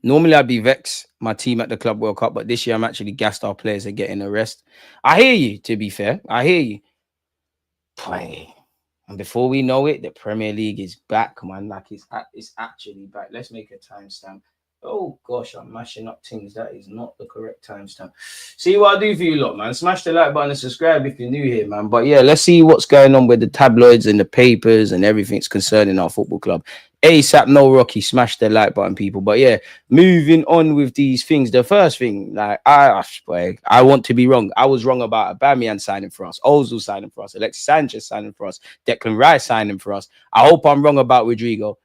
Normally I'd be vexed, my team at the Club World Cup, but this year I'm actually gassed our players are getting a rest. I hear you, to be fair. I hear you. Boy. And before we know it, the Premier League is back, man. Like it's actually back. Let's make a timestamp. Oh gosh, I'm mashing up things. That is not the correct timestamp. See what I do for you lot, man. Smash the like button and subscribe if you're new here, man. But yeah, let's see what's going on with the tabloids and the papers and everything's concerning our football club. ASAP, no Rocky, smash the like button, people. But yeah, moving on with these things. The first thing, like, I want to be wrong. I was wrong about Aubameyang signing for us, Ozil signing for us, Alexis Sanchez signing for us, Declan Rice signing for us. I hope I'm wrong about Rodrygo.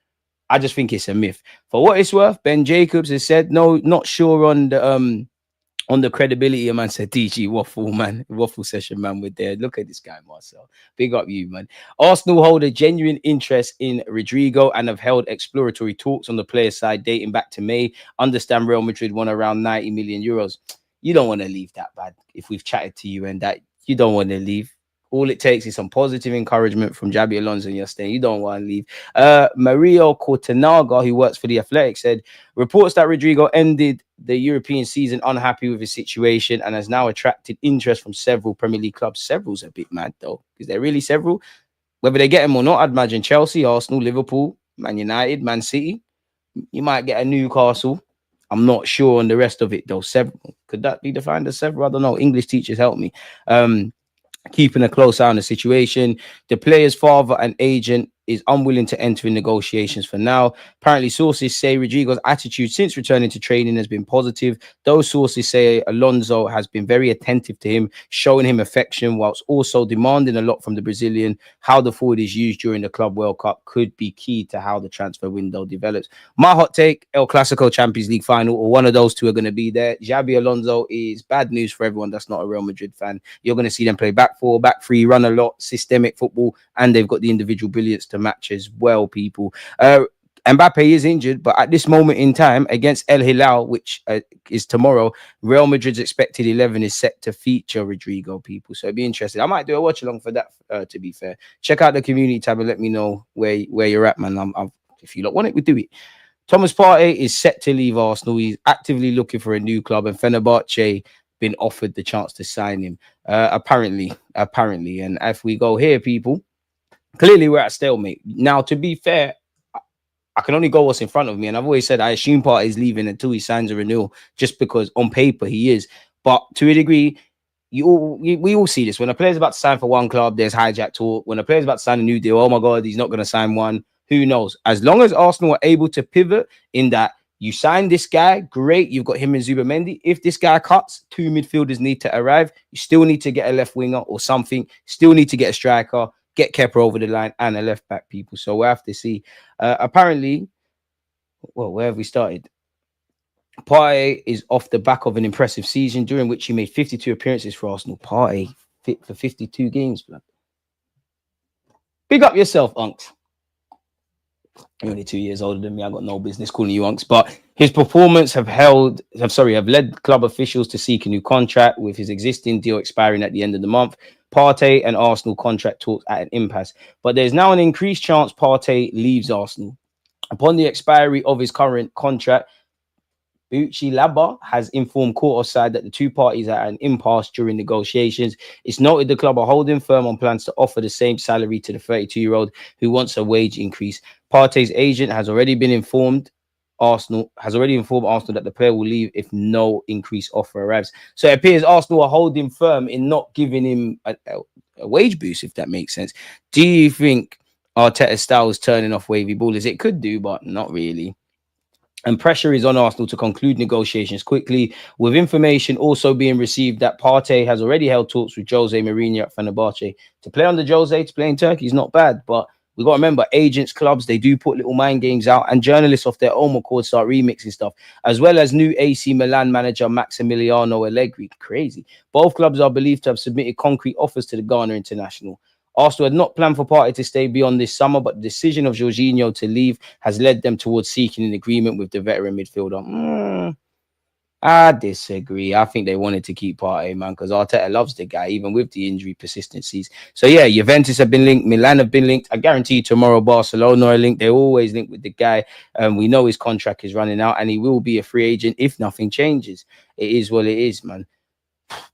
I just think it's a myth. For what it's worth, Ben Jacobs has said, no, not sure on the credibility of Man said DG waffle, man. Waffle session, man, with there. Look at this guy, Marcel. Big up you, man. Arsenal hold a genuine interest in Rodrygo and have held exploratory talks on the player side dating back to May. Understand Real Madrid won around 90 million euros. You don't want to leave that bad. If we've chatted to you and that, you don't want to leave. All it takes is some positive encouragement from Xabi Alonso and you're staying. You don't want to leave. Mario Cortanaga, who works for The Athletic, said, reports that Rodrygo ended the European season unhappy with his situation and has now attracted interest from several Premier League clubs. Several's a bit mad, though. Is there really several? Whether they get him or not, I'd imagine Chelsea, Arsenal, Liverpool, Man United, Man City. You might get a Newcastle. I'm not sure on the rest of it, though. Several. Could that be defined as several? I don't know. English teachers help me. Keeping a close eye on the situation. The player's father and agent is unwilling to enter in negotiations for now. Apparently, sources say Rodrygo's attitude since returning to training has been positive. Those sources say Alonso has been very attentive to him, showing him affection, whilst also demanding a lot from the Brazilian. How the forward is used during the Club World Cup could be key to how the transfer window develops. My hot take, El Clasico Champions League final, or one of those two are going to be there. Xabi Alonso is bad news for everyone that's not a Real Madrid fan. You're going to see them play back four, back three, run a lot, systemic football, and they've got the individual brilliance to match as well, people. Mbappe is injured, but at this moment in time against El Hilal, which is tomorrow, Real Madrid's expected 11 is set to feature Rodrygo, people. So it'd be interesting. I might do a watch along for that, to be fair. Check out the community tab and let me know where you're at, man. If you don't want it, we do it. Thomas Partey is set to leave Arsenal. He's actively looking for a new club, and Fenerbahce been offered the chance to sign him. Apparently. And if we go here, people, clearly we're at stalemate. Now, to be fair, I can only go what's in front of me. And I've always said I assume Partey is leaving until he signs a renewal, just because on paper he is. But to a degree, we all see this. When a player's about to sign for one club, there's hijack talk. When a player's about to sign a new deal, oh my God, he's not going to sign one. Who knows? As long as Arsenal are able to pivot in that you sign this guy, great. You've got him and Zubamendi. If this guy cuts, two midfielders need to arrive. You still need to get a left winger or something. Still need to get a striker, get Kepa over the line, and a left back, people. So we'll have to see. Apparently, well, where have we started? Partey is off the back of an impressive season during which he made 52 appearances for Arsenal. Partey fit for 52 games, blood. Big up yourself, Unks. You're only 2 years older than me. I got no business calling you Unks, but his performance have led club officials to seek a new contract, with his existing deal expiring at the end of the month. Partey and Arsenal contract talks at an impasse, but there's now an increased chance Partey leaves Arsenal. Upon the expiry of his current contract, Bucci Laba has informed court side that the two parties are at an impasse during negotiations. It's noted the club are holding firm on plans to offer the same salary to the 32-year-old who wants a wage increase. Partey's agent has already informed Arsenal that the player will leave if no increase offer arrives. So it appears Arsenal are holding firm in not giving him a wage boost, if that makes sense. Do you think Arteta's style is turning off wavy ballers? It could do, but not really. And pressure is on Arsenal to conclude negotiations quickly, with information also being received that Partey has already held talks with Jose Mourinho at Fenerbahce. To play under Jose, to play in Turkey is not bad, but We got to remember, agents, clubs, they do put little mind games out, and journalists off their own accord start remixing stuff, as well as new AC Milan manager Maximiliano Allegri. Crazy. Both clubs are believed to have submitted concrete offers to the Ghana international. Arsenal had not planned for Partey to stay beyond this summer, but the decision of Jorginho to leave has led them towards seeking an agreement with the veteran midfielder. I disagree. I think they wanted to keep Partey, man, because Arteta loves the guy, even with the injury persistencies. So, yeah, Juventus have been linked. Milan have been linked. I guarantee you tomorrow Barcelona are linked. They're always linked with the guy. We know his contract is running out, and he will be a free agent if nothing changes. It is what it is, man.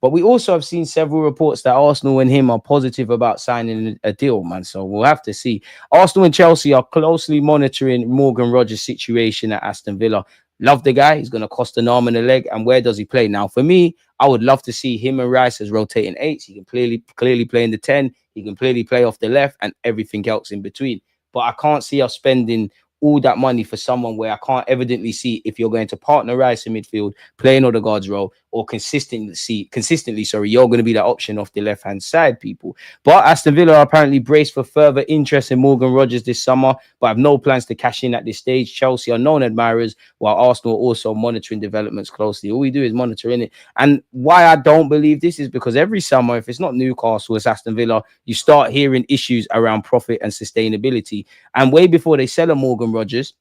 But we also have seen several reports that Arsenal and him are positive about signing a deal, man. So we'll have to see. Arsenal and Chelsea are closely monitoring Morgan Rogers' situation at Aston Villa. Love the guy. He's going to cost an arm and a leg. And where does he play? Now, for me, I would love to see him and Rice as rotating eights. He can clearly play in the 10. He can clearly play off the left and everything else in between. But I can't see us spending all that money for someone where I can't evidently see if you're going to partner Rice in midfield, playing Odegaard's role, or consistently, you're going to be that option off the left-hand side, people. But Aston Villa are apparently braced for further interest in Morgan Rogers this summer, but have no plans to cash in at this stage. Chelsea are known admirers, while Arsenal are also monitoring developments closely. All we do is monitoring it. And why I don't believe this is because every summer, if it's not Newcastle, it's Aston Villa, you start hearing issues around profit and sustainability. And way before they sell a Morgan Rogers,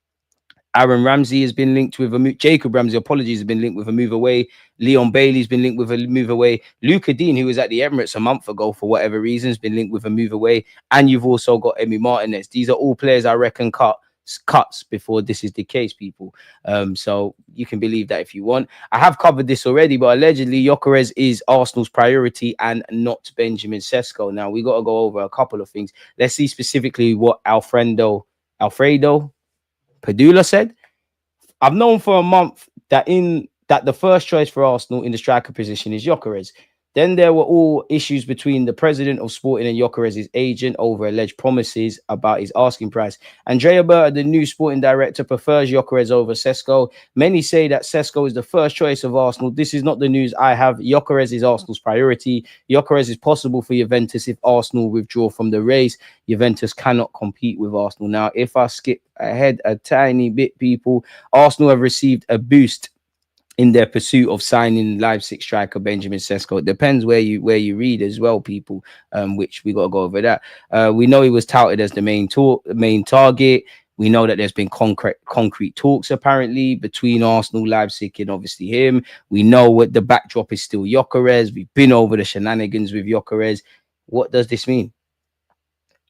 Aaron Ramsey has been linked with a move. Jacob Ramsey, apologies, has been linked with a move away. Leon Bailey's been linked with a move away. Luca Dean, who was at the Emirates a month ago for whatever reason, has been linked with a move away. And you've also got Emi Martinez. These are all players I reckon cuts before this is the case, people. So you can believe that if you want. I have covered this already, but allegedly Gyokeres is Arsenal's priority and not Benjamin Cesco. Now we got to go over a couple of things. Let's see specifically what Alfredo Padula said. I've known for a month that the first choice for Arsenal in the striker position is Gyokeres. Then there were all issues between the president of Sporting and Gyokeres' agent over alleged promises about his asking price. Andrea Berta, the new Sporting director, prefers Gyokeres over Cesco. Many say that Cesco is the first choice of Arsenal. This is not the news I have. Gyokeres is Arsenal's priority. Gyokeres is possible for Juventus if Arsenal withdraw from the race. Juventus cannot compete with Arsenal. Now, if I skip ahead a tiny bit, people, Arsenal have received a boost in their pursuit of signing Leipzig striker Benjamin Cesco. It depends where you read as well, people, which we got to go over that. We know he was touted as the main target. We know that there's been concrete talks apparently between Arsenal, Leipzig, and obviously him. We know what the backdrop is still Gyokeres. We've been over the shenanigans with Gyokeres. What does this mean?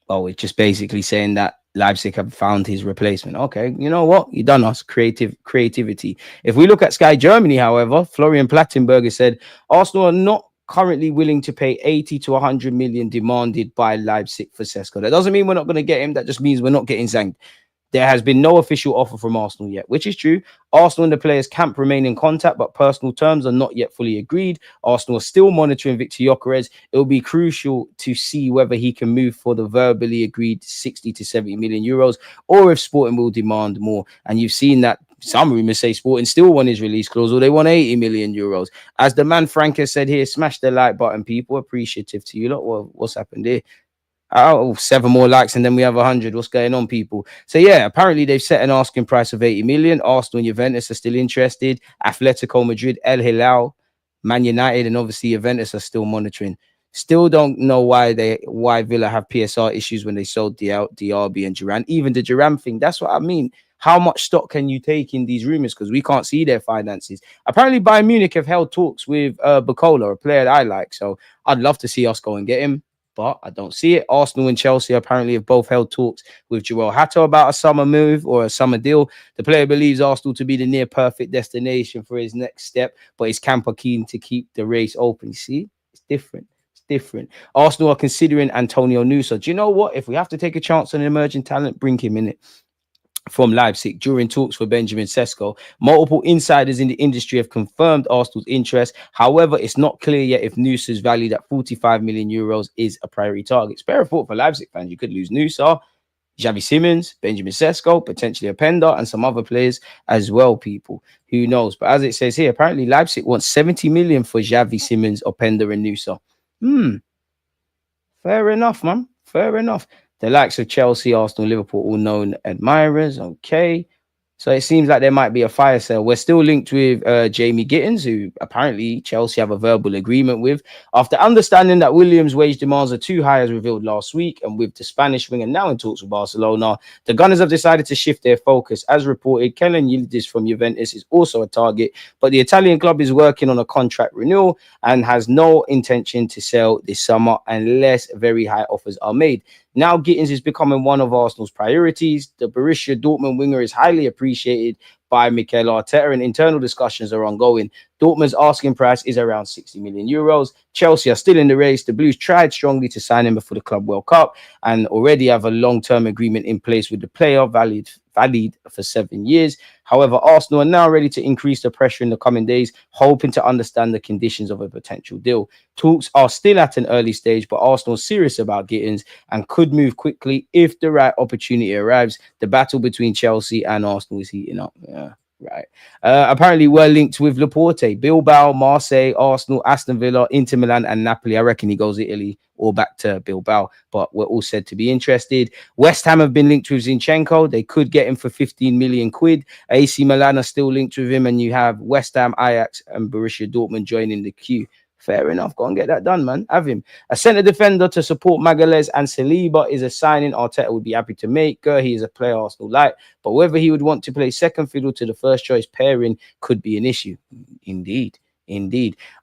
Oh, it's just basically saying that Leipzig have found his replacement. Okay, you know what? You done us. Creativity. If we look at Sky Germany, however, Florian Plattenberger said Arsenal are not currently willing to pay 80 to 100 million demanded by Leipzig for Cesco. That doesn't mean we're not going to get him. That just means we're not getting Zang. There has been no official offer from Arsenal yet, which is true. Arsenal and the players' camp remain in contact, but personal terms are not yet fully agreed. Arsenal are still monitoring Victor Gyokeres. It will be crucial to see whether he can move for the verbally agreed 60 to 70 million euros, or if Sporting will demand more. And you've seen that some rumors say Sporting still want his release clause, or they want 80 million euros. As the man Frank has said here, smash the like button, people. Appreciative to you lot. Well, what's happened here? Oh, 7 more likes and then we have 100. What's going on, people? So yeah, apparently they've set an asking price of 80 million. Arsenal and Juventus are still interested. Atletico Madrid, El Hilal, Man United, and obviously Juventus are still monitoring. Still don't know why Villa have PSR issues when they sold Diaby and Duran. Even the Duran thing, that's what I mean. How much stock can you take in these rumors? Because we can't see their finances. Apparently Bayern Munich have held talks with Bukola, a player that I like. So I'd love to see us go and get him, but I don't see it. Arsenal and Chelsea apparently have both held talks with Joel Hato about a summer move or a summer deal. The player believes Arsenal to be the near perfect destination for his next step, but his camp are keen to keep the race open. You see, it's different. It's different. Arsenal are considering Antonio Nusa. Do you know what? If we have to take a chance on an emerging talent, bring him in it. From Leipzig during talks for Benjamin Cesco. Multiple insiders in the industry have confirmed Arsenal's interest. However, it's not clear yet if Nusa's valued at 45 million euros is a priority target. Spare a thought for Leipzig fans. You could lose Nusa, Xavi Simons, Benjamin Cesco, potentially Openda, and some other players as well, people. Who knows? But as it says here, apparently Leipzig wants 70 million for Xavi Simons, Openda, and Nusa. Fair enough, man. Fair enough. The likes of Chelsea, Arsenal, Liverpool, all known admirers. Okay. So it seems like there might be a fire sale. We're still linked with Jamie Gittens, who apparently Chelsea have a verbal agreement with. After understanding that Williams' wage demands are too high as revealed last week, and with the Spanish winger now in talks with Barcelona, the Gunners have decided to shift their focus. As reported, Kellen Yildiz from Juventus is also a target, but the Italian club is working on a contract renewal and has no intention to sell this summer unless very high offers are made. Now Gittens is becoming one of Arsenal's priorities. The Borussia Dortmund winger is highly appreciated by Mikel Arteta, and internal discussions are ongoing. Dortmund's asking price is around 60 million euros. Chelsea are still in the race. The Blues tried strongly to sign him before the Club World Cup and already have a long-term agreement in place with the player, valid for 7 years. However, Arsenal are now ready to increase the pressure in the coming days, hoping to understand the conditions of a potential deal. Talks are still at an early stage, but Arsenal is serious about Gittens and could move quickly if the right opportunity arrives. The battle between Chelsea and Arsenal is heating up. Yeah. Right. Apparently, we're linked with Laporte, Bilbao, Marseille, Arsenal, Aston Villa, Inter Milan, and Napoli. I reckon he goes to Italy or back to Bilbao, but we're all said to be interested. West Ham have been linked with Zinchenko. They could get him for 15 million quid. AC Milan are still linked with him, and you have West Ham, Ajax, and Borussia Dortmund joining the queue. Fair enough. Go and get that done, man. Have him. A centre defender to support Magalhaes and Saliba is a signing Arteta would be happy to make. He is a player Arsenal like, but whether he would want to play second fiddle to the first choice pairing could be an issue. Indeed.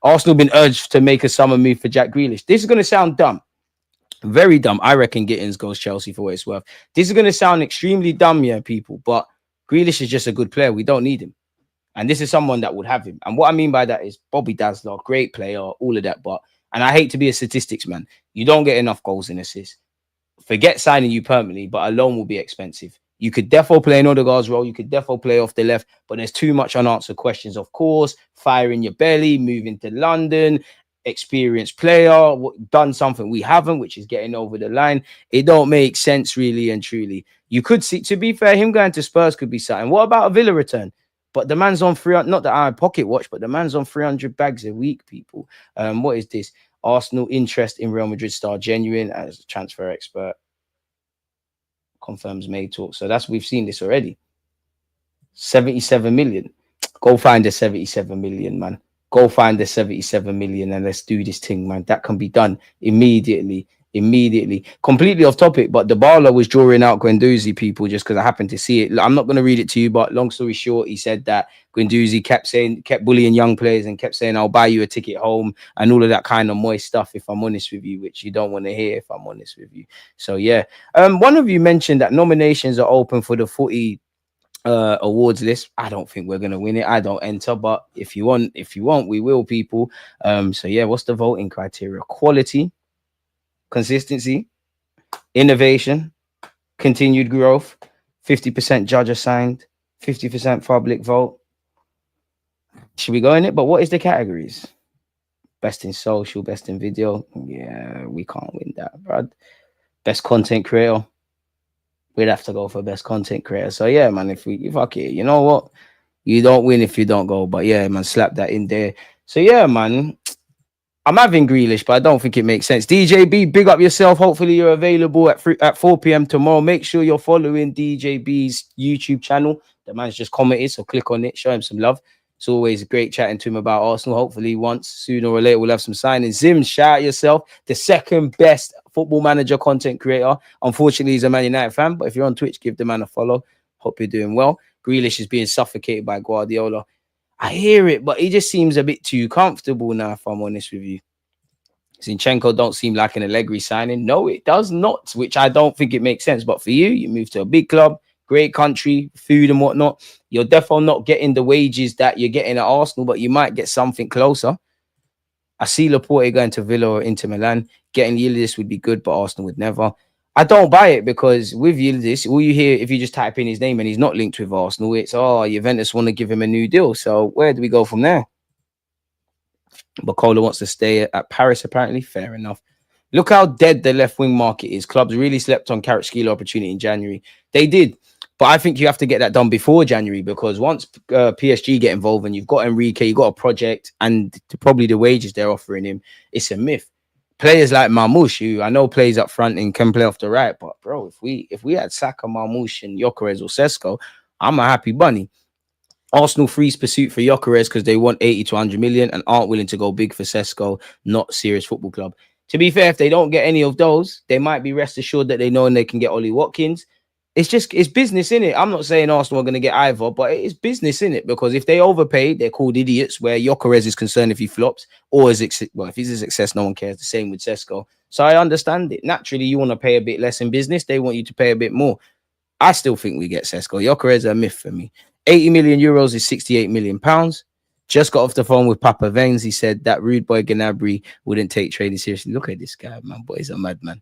Arsenal been urged to make a summer move for Jack Grealish. This is going to sound dumb. Very dumb. I reckon Gittens goes Chelsea for what it's worth. This is going to sound extremely dumb, yeah, people, but Grealish is just a good player. We don't need him. And this is someone that would have him. And what I mean by that is Bobby Dazzler, great player, all of that. And I hate to be a statistics man. You don't get enough goals and assists. Forget signing you permanently, but a loan will be expensive. You could definitely play in Odegaard's role. You could definitely play off the left, but there's too much unanswered questions, of course. Fire in your belly, moving to London, experienced player, done something we haven't, which is getting over the line. It don't make sense, really and truly. You could see, to be fair, him going to Spurs could be something. What about a Villa return? But the man's on 300, not that I pocket watch, but the man's on 300 bags a week, people. What is this? Arsenal interest in Real Madrid star genuine as a transfer expert. Confirms May talk. So we've seen this already. 77 million. Go find the 77 million, man. Go find the 77 million and let's do this thing, man. That can be done immediately. Completely off topic, but Dybala was drawing out Guendouzi, people, just because I happened to see it. I'm not going to read it to you, but long story short, he said that Guendouzi kept bullying young players and kept saying, I'll buy you a ticket home and all of that kind of moist stuff, if I'm honest with you, which you don't want to hear, if I'm honest with you. So, yeah. One of you mentioned that nominations are open for the footy awards list. I don't think we're going to win it. I don't enter, but if you want, we will, people. So, yeah, what's the voting criteria? Quality, consistency, innovation, continued growth, 50% judge assigned, 50% public vote. Should we go in it? But what is the categories? Best in social, best in video. Yeah, we can't win that, bro. Best content creator. We'd have to go for best content creator. So yeah, man, if fuck it, you know what? You don't win if you don't go. But yeah, man, slap that in there. So yeah, man. I'm having Grealish, but I don't think it makes sense. DJB, big up yourself. Hopefully you're available at 4 p.m. tomorrow. Make sure you're following DJB's YouTube channel. The man's just commented, so click on it. Show him some love. It's always great chatting to him about Arsenal. Hopefully once, sooner or later, we'll have some signings. Zim, shout out yourself. The second best football manager content creator. Unfortunately, he's a Man United fan, but if you're on Twitch, give the man a follow. Hope you're doing well. Grealish is being suffocated by Guardiola. I hear it, but he just seems a bit too comfortable now, if I'm honest with you. Zinchenko don't seem like an Allegri signing. No, it does not, which I don't think it makes sense. But for you, you move to a big club, great country, food and whatnot. You're definitely not getting the wages that you're getting at Arsenal, but you might get something closer. I see Laporte going to Villa or Inter Milan. Getting Yildiz would be good, but Arsenal would never. I don't buy it because with Yildiz, all you hear if you just type in his name and he's not linked with Arsenal, it's, Juventus want to give him a new deal. So where do we go from there? Bacola wants to stay at Paris, apparently. Fair enough. Look how dead the left wing market is. Clubs really slept on Kvaratskhelia opportunity in January. They did. But I think you have to get that done before January because once PSG get involved and you've got Enrique, you've got a project and probably the wages they're offering him, it's a myth. players like Marmoush, who I know plays up front and can play off the right, but bro, if we had Saka, Marmoush, and Gyokeres or Cesco, I'm a happy bunny. Arsenal freeze pursuit for Gyokeres because they want 80 to 100 million and aren't willing to go big for Cesco, not serious football club. To be fair, if they don't get any of those, they might be rest assured that they know and they can get Ollie Watkins. It's business in it. I'm not saying Arsenal are going to get either, but it's business in it because if they overpay, they're called idiots. Where Gyokeres is concerned if he flops or if he's a success, no one cares. The same with Cesco. So I understand it. Naturally, you want to pay a bit less in business. They want you to pay a bit more. I still think we get Cesco. Gyokeres is a myth for me. 80 million euros is 68 million pounds. Just got off the phone with Papa Veins. He said that rude boy Gnabry wouldn't take trading seriously. Look at this guy, man. Boy, he's a madman.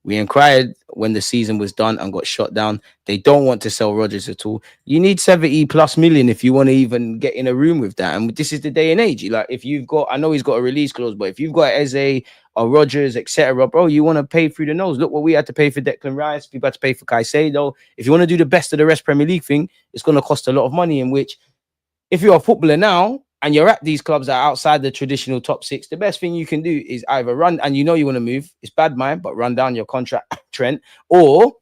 We inquired when the season was done and got shot down. They don't want to sell Rodgers at all. You need 70 plus million if you want to even get in a room with that. And this is the day and age. Like, if you've got, I know he's got a release clause, but if you've got Eze or Rodgers, etc., bro, you want to pay through the nose. Look what we had to pay for Declan Rice. People had to pay for Caicedo. If you want to do the best of the rest Premier League thing, it's going to cost a lot of money. In which, if you're a footballer now, and you're at these clubs that are outside the traditional top six, the best thing you can do is either run, and you know you want to move, it's bad mind, but run down your contract, Trent, or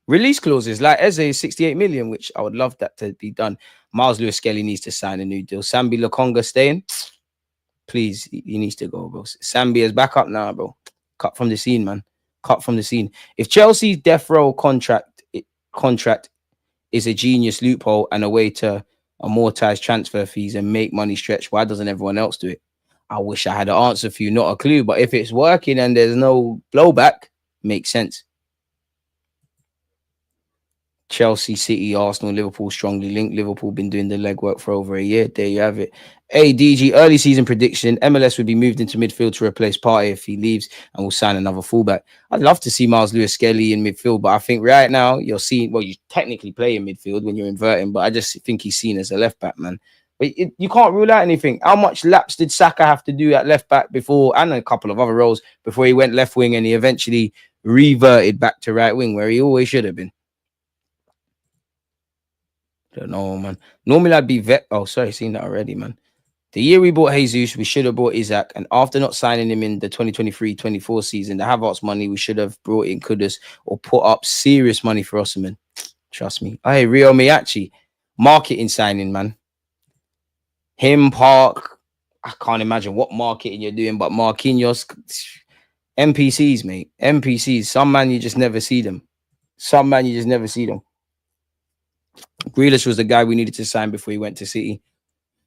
release clauses like Eze 68 million, which I would love that to be done. Miles Lewis-Skelly needs to sign a new deal. Sambi Lokonga staying. Please, he needs to go, bro. Sambi is back up now, bro. Cut from the scene, man. Cut from the scene. If Chelsea's death row contract is a genius loophole and a way to amortize transfer fees and make money stretch, why doesn't everyone else do it? I wish I had an answer for you, not a clue. But if it's working and there's no blowback, makes sense. Chelsea, City, Arsenal, Liverpool strongly linked. Liverpool been doing the legwork for over a year. There you have it. Hey, DG, early season prediction. MLS would be moved into midfield to replace Partey if he leaves and will sign another fullback. I'd love to see Miles Lewis-Skelly in midfield, but I think right now you're seeing, well, you technically play in midfield when you're inverting, but I just think he's seen as a left back, man. But you can't rule out anything. How much laps did Saka have to do at left back before, and a couple of other roles, before he went left wing and he eventually reverted back to right wing where he always should have been? Don't know, man. Normally I'd be seen that already, man. The year we bought Jesus, we should have bought Isaac. And after not signing him in the 2023-24 season, the Havertz money, we should have brought in Kudus or put up serious money for Osimhen. Trust me. Hey, Rio Miyachi, marketing signing, man. Him, Park. I can't imagine what marketing you're doing, but Marquinhos, NPCs, mate. NPCs. Some man, you just never see them. Grealish was the guy we needed to sign before he went to City.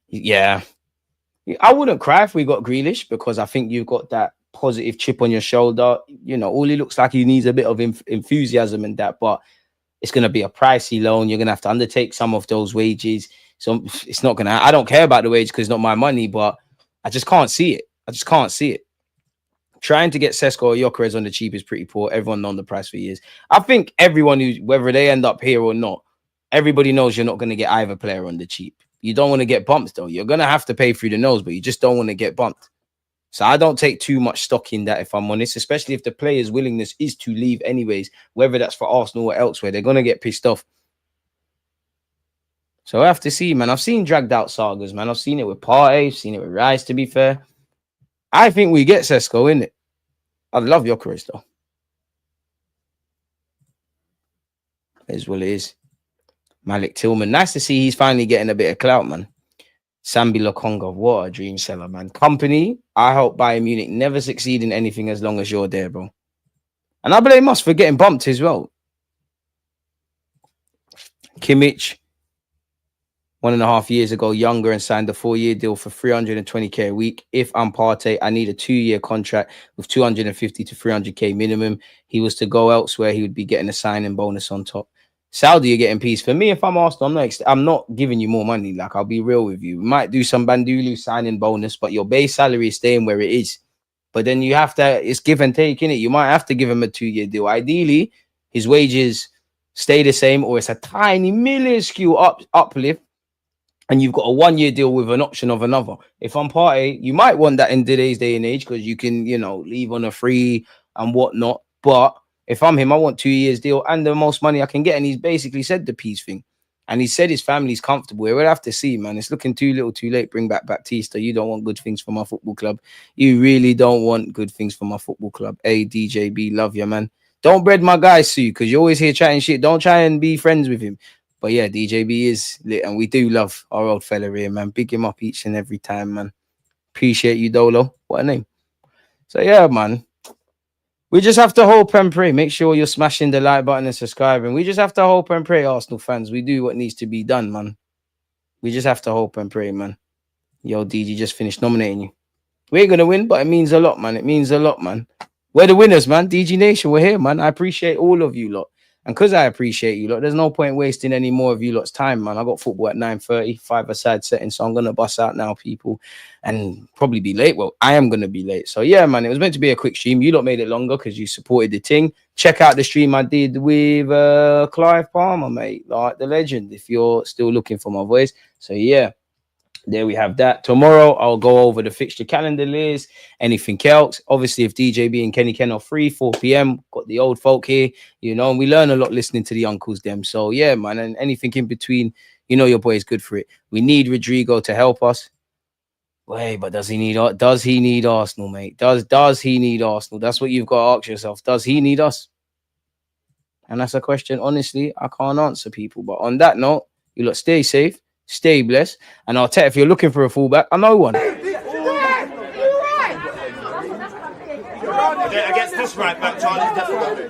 Yeah. I wouldn't cry if we got Grealish because I think you've got that positive chip on your shoulder. You know, all he looks like he needs a bit of enthusiasm and that, but it's going to be a pricey loan. You're going to have to undertake some of those wages. So it's not going to, I don't care about the wage because it's not my money, but I just can't see it. Trying to get Cesco or Gyokeres on the cheap is pretty poor. Everyone known the price for years. I think everyone whether they end up here or not, everybody knows you're not going to get either player on the cheap. You don't want to get bumped, though. You're going to have to pay through the nose, but you just don't want to get bumped. So I don't take too much stock in that, if I'm honest, especially if the player's willingness is to leave anyways, whether that's for Arsenal or elsewhere. They're going to get pissed off. So I have to see, man. I've seen dragged out sagas, man. I've seen it with Partey. I've seen it with Rice, to be fair. I think we get Cesco, innit? I'd love Gyokeres, though. It is what it is. Malik Tillman. Nice to see he's finally getting a bit of clout, man. Sambi Lokonga. What a dream seller, man. Company. I hope Bayern Munich never succeed in anything as long as you're there, bro. And I blame us for getting bumped as well. Kimmich. 1.5 years ago, younger, and signed a 4-year deal for 320k a week. If I'm Partey, I need a 2-year contract with 250 to 300k minimum. He was to go elsewhere, he would be getting a signing bonus on top. Saudi are getting peace. For me, if I'm Arsenal, I'm not giving you more money. Like, I'll be real with you. We might do some Bandulu signing bonus, but your base salary is staying where it is. But then you have to, it's give and take, innit? You might have to give him a 2-year deal. Ideally, his wages stay the same, or it's a tiny, minuscule uplift, and you've got a 1-year deal with an option of another. If I'm Partey, you might want that in today's day and age because you can, you know, leave on a free and whatnot. But if I'm him, I want 2 years deal and the most money I can get. And he's basically said the peace thing. And he said his family's comfortable. We'll have to see, man. It's looking too little too late. Bring back Baptista. You don't want good things for my football club. You really don't want good things for my football club. Hey, DJB, love you, man. Don't bread my guy, Sue, because you're always here chatting shit. Don't try and be friends with him. But yeah, DJB is lit, and we do love our old fella here, man. Big him up each and every time, man. Appreciate you, Dolo. What a name. So yeah, man. We just have to hope and pray. Make sure you're smashing the like button and subscribing. We just have to hope and pray, Arsenal fans. We do what needs to be done, man. We just have to hope and pray, man. Yo, DG just finished nominating you. We ain't going to win, but it means a lot, man. It means a lot, man. We're the winners, man. DG Nation, we're here, man. I appreciate all of you lot. And because I appreciate you lot, there's no point wasting any more of you lot's time, man. I got football at 9:30, 5-a-side setting, so I'm going to bust out now, people, and probably be late. Well, I am going to be late. So, yeah, man, it was meant to be a quick stream. You lot made it longer because you supported the thing. Check out the stream I did with Clive Palmer, mate, like the legend, if you're still looking for my voice. So, yeah. There we have that. Tomorrow, I'll go over the fixture calendar list, anything else. Obviously, if DJB and Kenny Ken are free, 4 p.m., got the old folk here, you know, and we learn a lot listening to the uncles them. So, yeah, man, and anything in between, you know, your boy is good for it. We need Rodrygo to help us. Wait, but does he need Arsenal, mate? Does he need Arsenal? That's what you've got to ask yourself. Does he need us? And that's a question, honestly, I can't answer, people. But on that note, you lot stay safe. Stay blessed. And Arteta, if you're looking for a fullback, I know one. Against this right back, Charlie.